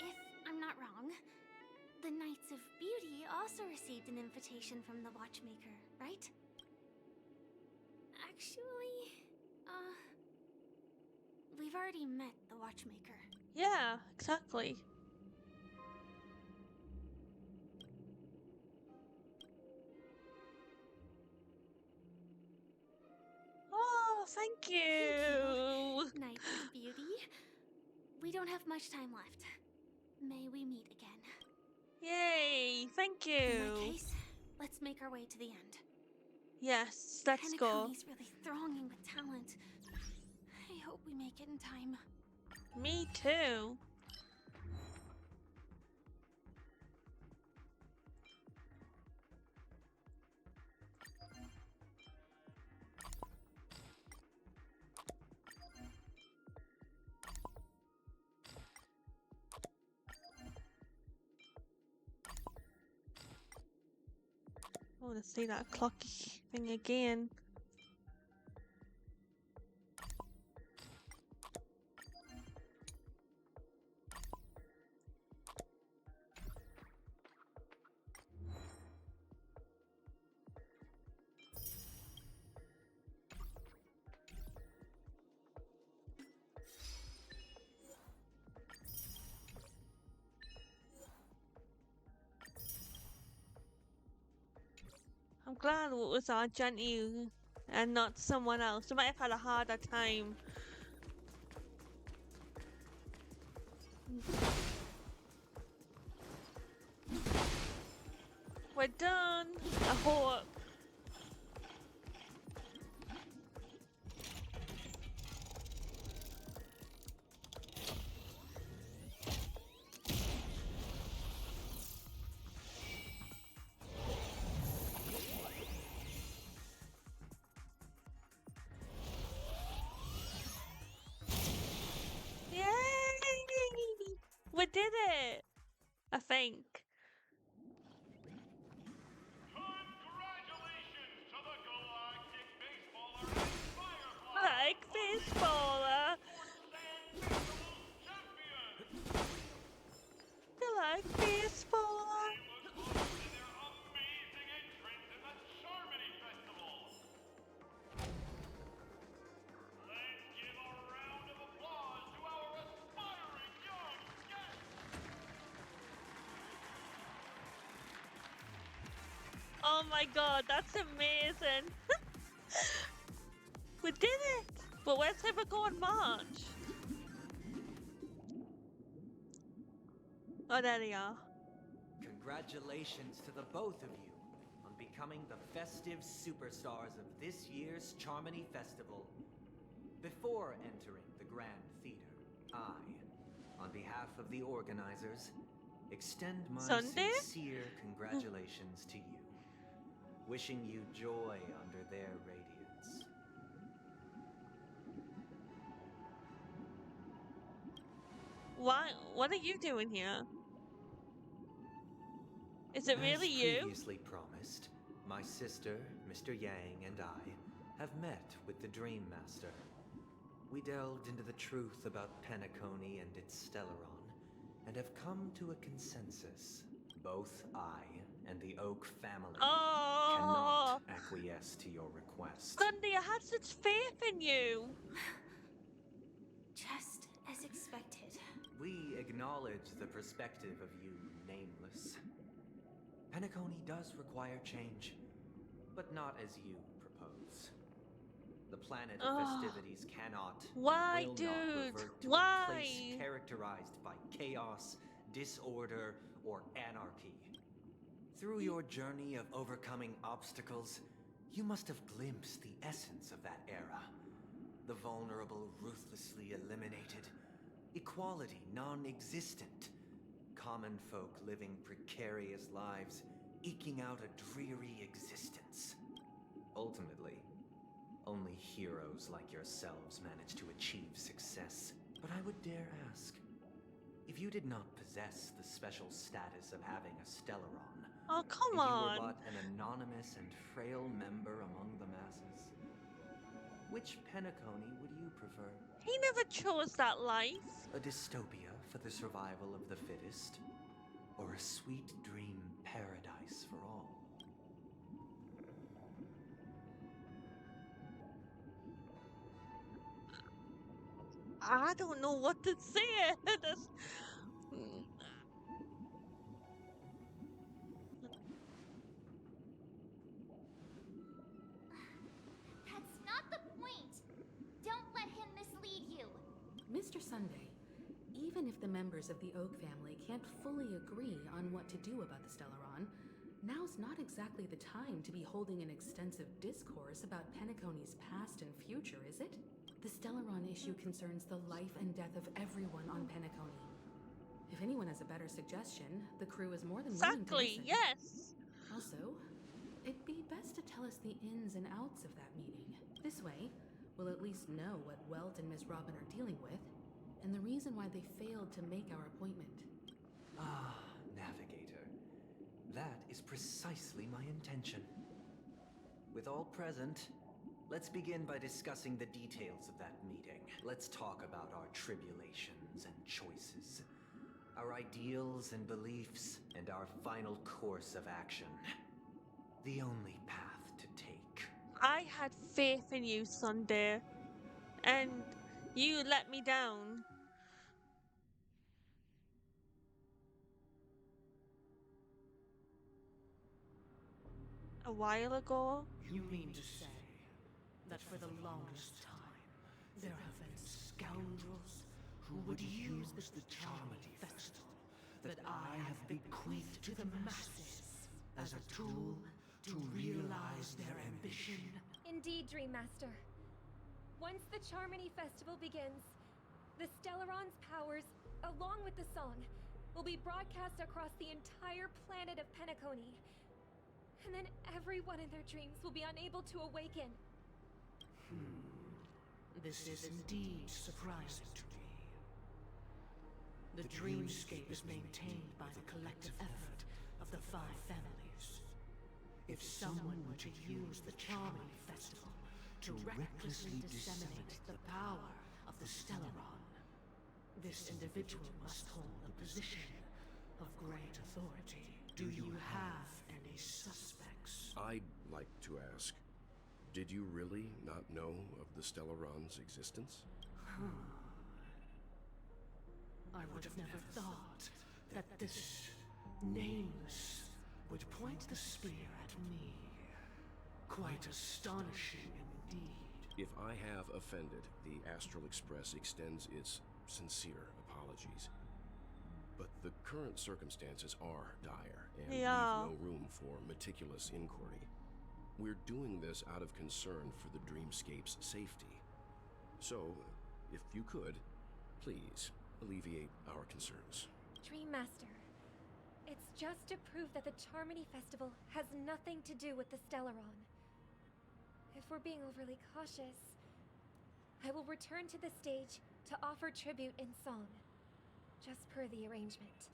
If I'm not wrong, the Knights of Beauty also received an invitation from the Watchmaker, right? Actually, we've already met the Watchmaker. Yeah, exactly. Oh, thank you. Knights of Beauty. We don't have much time left. May we meet again. Yay, thank you. In that case, let's make our way to the end. Yes, let's go. Penacony's really thronging with talent. I hope we make it in time. Me too. I want to see that clocky thing again. I'm glad it was Argenti and not someone else. They might have had a harder time. We're done. I hope. Yay! We did it! I think. Like baseballer. You like baseballer? Oh my god, that's amazing. We did it! But where's ever go on March? Oh, there they are. Congratulations to the both of you on becoming the festive superstars of this year's Charmony Festival. Before entering the Grand Theater, I, on behalf of the organizers, extend my Sunday? sincere congratulations to you, wishing you joy under their radiance. Why? What are you doing here? Is it really you? As previously promised, my sister, Mr. Yang, and I have met with the Dream Master. We delved into the truth about Penacony and its Stellaron, and have come to a consensus. Both I and the Oak family cannot acquiesce to your request. Sunday, I had such faith in you. Just as expected. We acknowledge the perspective of you, Nameless. Penacony does require change, but not as you propose. The planet of festivities cannot, will not revert to a place characterized by chaos, disorder, or anarchy. Through your journey of overcoming obstacles, you must have glimpsed the essence of that era. The vulnerable ruthlessly eliminated, equality non-existent, common folk living precarious lives, eking out a dreary existence. Ultimately, only heroes like yourselves manage to achieve success. But I would dare ask, if you did not possess the special status of having a Stellaron, oh come if on, you were but an anonymous and frail member among the masses, which Penacony would you prefer? he never chose that life. A dystopia for the survival of the fittest, or a sweet dream paradise for all? I don't know what to say. That's not the point. Don't let him mislead you. Mr. Sunday, even if the members of the Oak family can't fully agree on what to do about the Stellaron, now's not exactly the time to be holding an extensive discourse about Penacony's past and future, is it? The Stellaron issue concerns the life and death of everyone on Penacony. If anyone has a better suggestion, the crew is more than willing to listen. Yes! Also, it'd be best to tell us the ins and outs of that meeting. This way, we'll at least know what Welt and Miss Robin are dealing with, and the reason why they failed to make our appointment. Ah, Navigator. That is precisely my intention. With all present, let's begin by discussing the details of that meeting. Let's talk about our tribulations and choices, our ideals and beliefs, and our final course of action. The only path to take. I had faith in you, Sunday, and you let me down. A while ago? You mean to say that for the longest time, there have been scoundrels who would use the Charmony Festival that I have bequeathed to the masses as a tool to realize their ambition? Indeed, Dream Master. Once the Charmony Festival begins, the Stellaron's powers, along with the song, will be broadcast across the entire planet of Penacony. And then everyone in their dreams will be unable to awaken. This is indeed surprising to me. The dreamscape is maintained by the collective effort of the 5 families. If someone were to use the Charmony Festival to recklessly disseminate the power of the Stellaron, this individual must hold a position of great authority. Do you have any suspects? I'd like to ask, did you really not know of the Stellaron's existence? I would have never thought that this nameless would point the spear at me. Quite astonishing indeed. If I have offended, the Astral Express extends its sincere apologies. But the current circumstances are dire and leave no room for meticulous inquiry. We're doing this out of concern for the Dreamscape's safety. So, if you could, please alleviate our concerns. Dream Master, it's just to prove that the Charmony Festival has nothing to do with the Stellaron. If we're being overly cautious, I will return to the stage to offer tribute in song, just per the arrangement.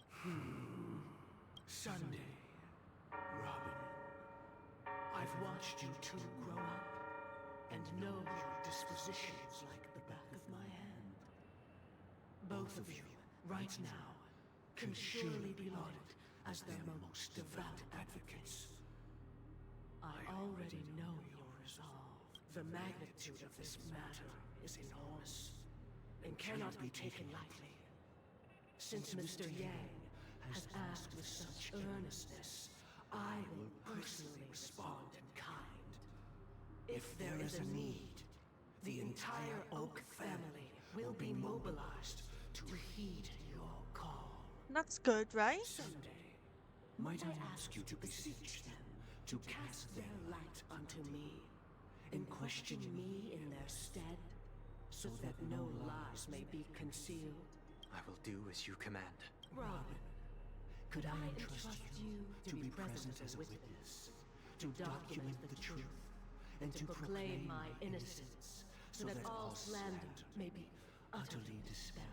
Sunday, Robin, I've watched you two grow up and know your dispositions like the back of my hand. Both of you, right now, can surely be lauded as their most devout advocates. I already know your resolve. The magnitude of this matter is enormous and cannot be taken lightly. Since Mr. Yang has asked with such earnestness, I will personally respond in kind. If there is a need, the entire Oak family will be mobilized to heed your call. That's good, right? Someday, might I ask you to beseech them to cast their light unto me and question me in their stead, so that no lies may be concealed? I will do as you command. Robin, could I entrust you to be present as a witness, to document the truth, and to proclaim my innocence, so that all slander may be utterly dispelled?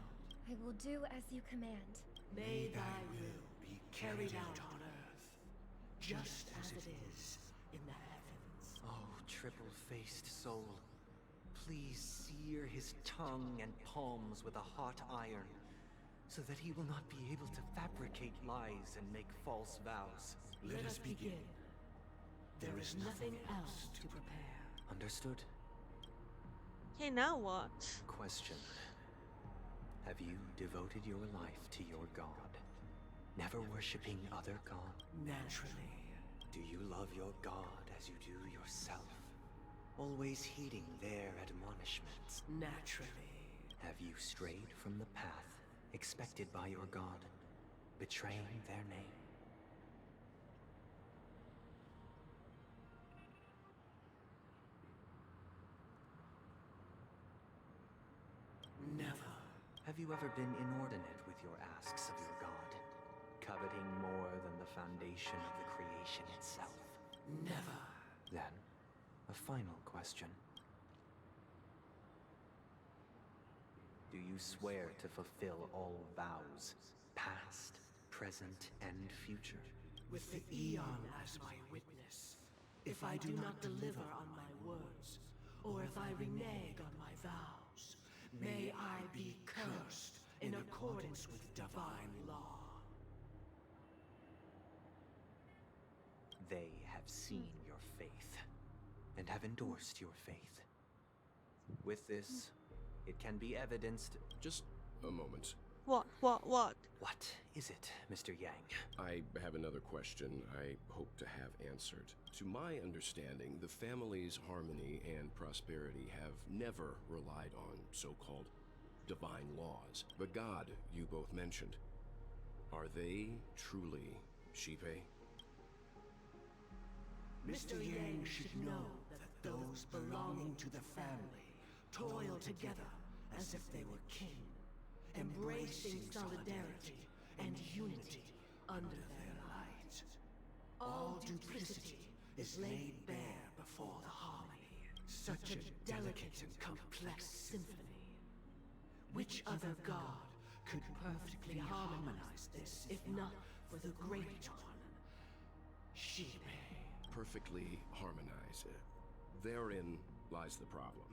I will do as you command. May thy will be carried out on earth, just as it is in the heavens. Oh, triple-faced soul, please sear his tongue and palms with a hot iron, so that he will not be able to fabricate lies and make false vows. Let us begin. There is nothing else to prepare. Understood? Okay, now what? Question. Have you devoted your life to your god, never worshipping other gods? Naturally. Do you love your god as you do yourself, always heeding their admonishments? Naturally. Have you strayed from the path expected by your god, betraying their name? Never. Have you ever been inordinate with your asks of your god, coveting more than the foundation of the creation itself? Never. Then, a final question. Do you swear to fulfill all vows, past, present, and future? With the Eon as my witness, if I do not deliver on my words, or if I renege on my vows, may I be cursed in accordance with divine law. They have seen your faith, and have endorsed your faith. With this, it can be evidenced. Just a moment. What? What is it, Mr. Yang? I have another question I hope to have answered. To my understanding, the family's harmony and prosperity have never relied on so-called divine laws. The god you both mentioned, are they truly Shipe? Mr. Yang should know that those belonging to the family toil together as if they were kin, embracing solidarity and unity under their light. All duplicity is laid bare before the harmony. Such a delicate and complex symphony. Which other god could perfectly harmonize this, if not for the great one, Shipe? Perfectly harmonized. Therein lies the problem.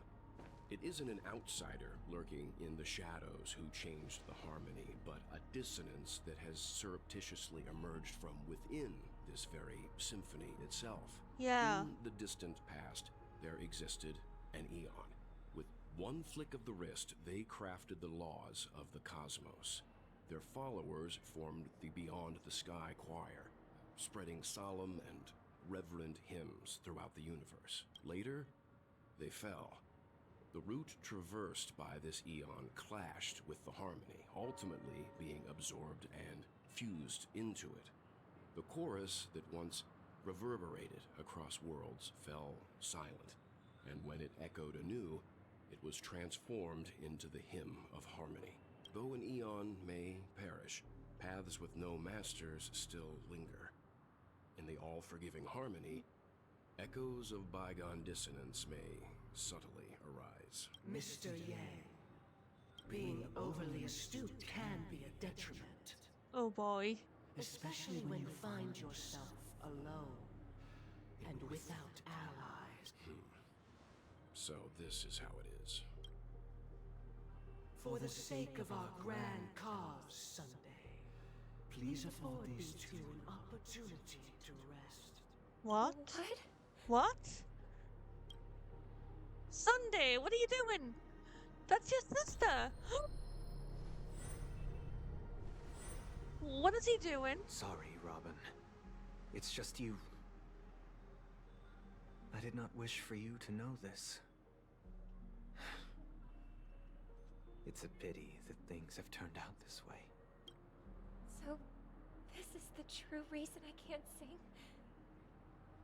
It isn't an outsider lurking in the shadows who changed the harmony, but a dissonance that has surreptitiously emerged from within this very symphony itself. Yeah. In the distant past, there existed an Eon. With one flick of the wrist, they crafted the laws of the cosmos. Their followers formed the Beyond the Sky Choir, spreading solemn and reverent hymns throughout the universe. Later, they fell. The route traversed by this Eon clashed with the harmony, ultimately being absorbed and fused into it. The chorus that once reverberated across worlds fell silent, and when it echoed anew, it was transformed into the hymn of harmony. Though an Eon may perish, paths with no masters still linger. In the all-forgiving harmony, echoes of bygone dissonance may subtly arise. Mr. Yang, being overly astute can be a detriment. Oh boy. Especially when you find yourself alone and without allies. So this is how it is. For the sake of our grand cause, Sunday, please afford these two an opportunity to rest. What? What? Sunday, what are you doing? That's your sister. What is he doing? Sorry, Robin. It's just you. I did not wish for you to know this. It's a pity that things have turned out this way. So, this is the true reason I can't sing?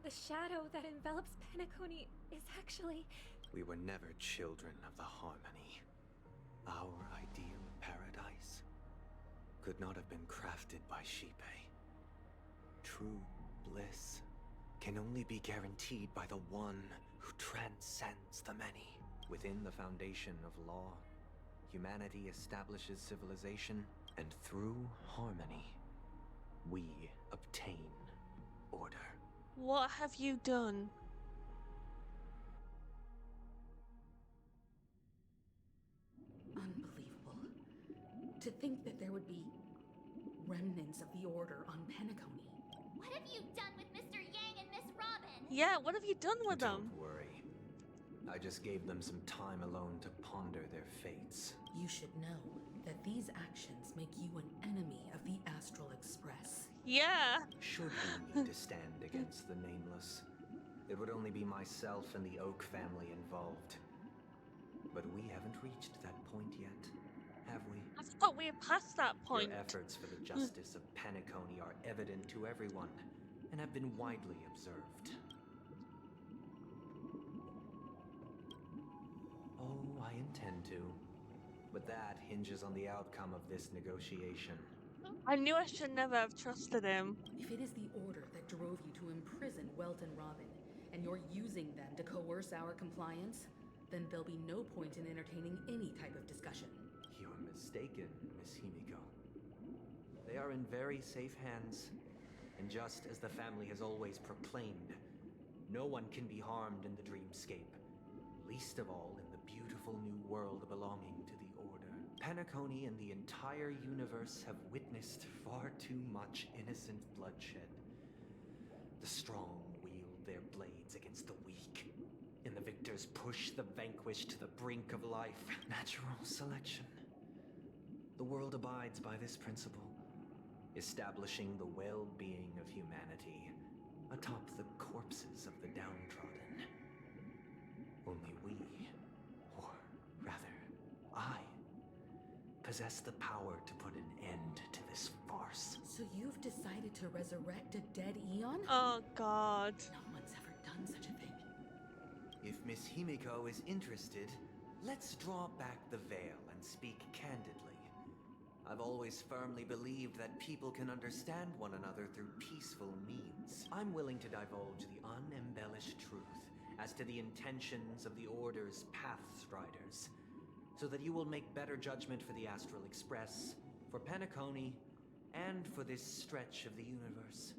The shadow that envelops Penacony is actually... We were never children of the harmony. Our ideal paradise could not have been crafted by Shipe. True bliss can only be guaranteed by the one who transcends the many. Within the foundation of law, humanity establishes civilization, and through harmony, we obtain order. What have you done? Unbelievable. To think that there would be remnants of the Order on Penacony. What have you done with Mr. Yang and Miss Robin? Yeah, what have you done with them? Don't worry. I just gave them some time alone to ponder their fates. You should know that these actions make you an enemy of the Astral Express. Yeah. Should we need to stand against the Nameless, it would only be myself and the Oak family involved. But we haven't reached that point yet, have we? I thought we had passed that point. Your efforts for the justice of Penacony are evident to everyone, and have been widely observed. Oh, I intend to. But that hinges on the outcome of this negotiation. I knew I should never have trusted him. If it is the Order that drove you to imprison Welt and Robin, and you're using them to coerce our compliance, then there'll be no point in entertaining any type of discussion. You're mistaken, Miss Himiko. They are in very safe hands, and just as the family has always proclaimed, no one can be harmed in the dreamscape, least of all in the beautiful new world belonging to the Order. Penacony and the entire universe have witnessed far too much innocent bloodshed. The strong wield their blades against the weak, and the victors push the vanquished to the brink of life. Natural selection. The world abides by this principle, establishing the well-being of humanity atop the corpses of the downtrodden. Only we, or rather, I, possess the power to put an end to this farce. So you've decided to resurrect a dead Eon? Oh god. No one's ever done such a thing. If Miss Himiko is interested, let's draw back the veil and speak candidly. I've always firmly believed that people can understand one another through peaceful means. I'm willing to divulge the unembellished truth as to the intentions of the Order's Pathstriders, so that you will make better judgment for the Astral Express, for Penacony, and for this stretch of the universe.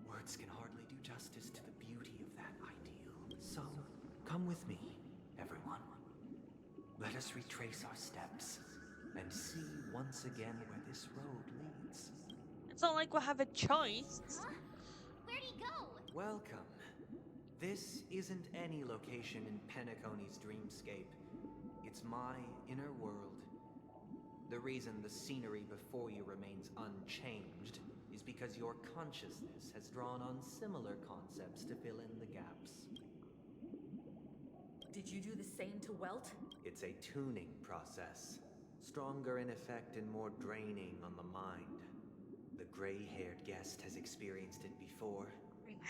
Words can hardly do justice to the beauty of that ideal. So, come with me, everyone. Let us retrace our steps and see once again where this road leads. It's not like we'll have a choice. Huh? Where'd he go? Welcome. This isn't any location in Penacony's dreamscape. It's my inner world. The reason the scenery before you remains unchanged is because your consciousness has drawn on similar concepts to fill in the gaps. Did you do the same to Welt? It's a tuning process. Stronger in effect and more draining on the mind. The gray-haired guest has experienced it before,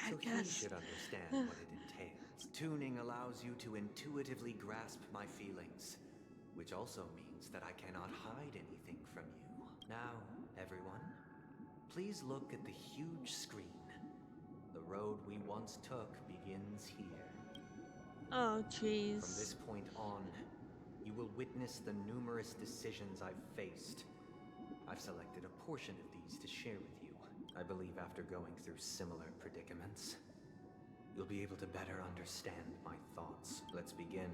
so he should understand what it entails. Tuning allows you to intuitively grasp my feelings, which also means that I cannot hide anything from you. Now, everyone, please look at the huge screen. The road we once took begins here. Oh, jeez. From this point on, you will witness the numerous decisions I've faced. I've selected a portion of these to share with you. I believe after going through similar predicaments, you'll be able to better understand my thoughts. Let's begin.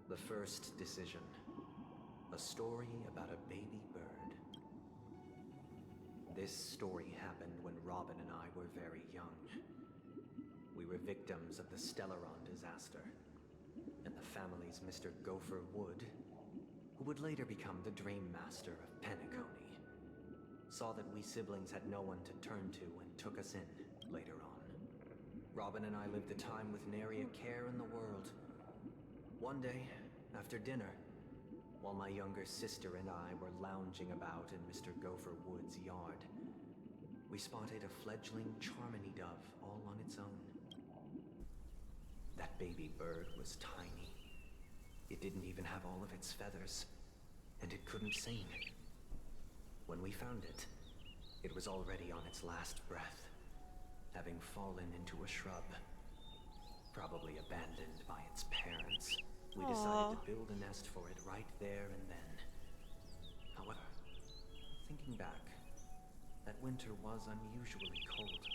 The first decision. A story about a baby bird. This story happened when Robin and I were very young. We were victims of the Stellaron disaster, and the family's Mr. Gopher Wood, who would later become the Dream Master of Penacony, saw that we siblings had no one to turn to and took us in later on. Robin and I lived a time with nary a care in the world. One day, after dinner, while my younger sister and I were lounging about in Mr. Gopher Wood's yard, we spotted a fledgling Charmony dove all on its own. That baby bird was tiny. It didn't even have all of its feathers, and it couldn't sing. When we found it, it was already on its last breath, having fallen into a shrub, probably abandoned by its parents. We decided to build a nest for it right there and then. However, thinking back, that winter was unusually cold,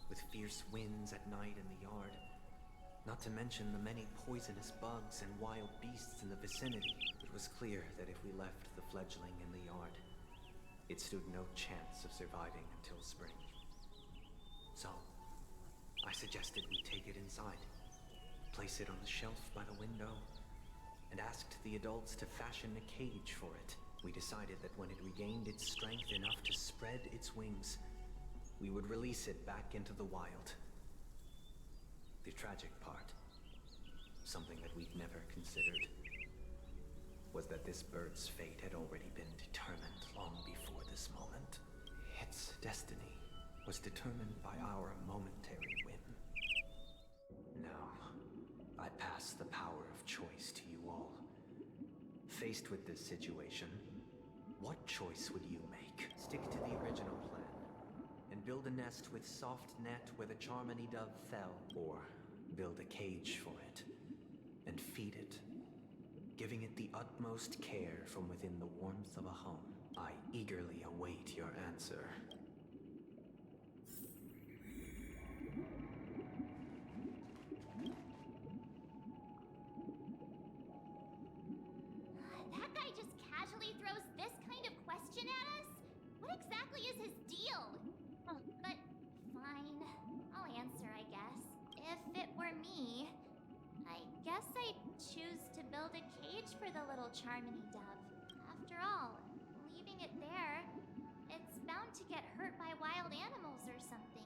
with fierce winds at night in the yard, not to mention the many poisonous bugs and wild beasts in the vicinity. It was clear that if we left the fledgling in the yard, it stood no chance of surviving until spring. So, I suggested we take it inside, place it on the shelf by the window, and asked the adults to fashion a cage for it. We decided that when it regained its strength enough to spread its wings, we would release it back into the wild. The tragic part, something that we'd never considered, was that this bird's fate had already been determined long before this moment. Its destiny was determined by our momentary whim. Now, I pass the power of choice to you all. Faced with this situation, what choice would you make? Stick to the original plan and build a nest with soft net where the Charmony dove fell, or build a cage for it and feed it, giving it the utmost care from within the warmth of a home. I eagerly await your answer. That guy just casually throws this kind of question at us? What exactly is his deal? But fine, I'll answer, I guess. If it were me, I guess I'd choose to build a cage for the little Charmony dove. After all, leaving it there, it's bound to get hurt by wild animals or something.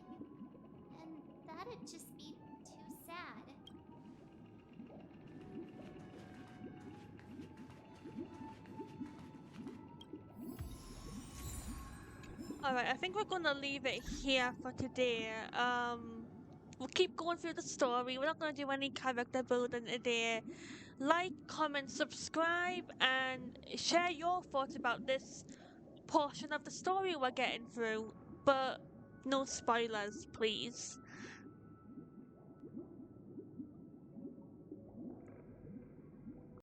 And that'd just be too sad. Alright, I think we're gonna leave it here for today. We'll keep going through the story. We're not gonna do any character building today. Like, comment, subscribe, and share your thoughts about this portion of the story we're getting through. But no spoilers, please.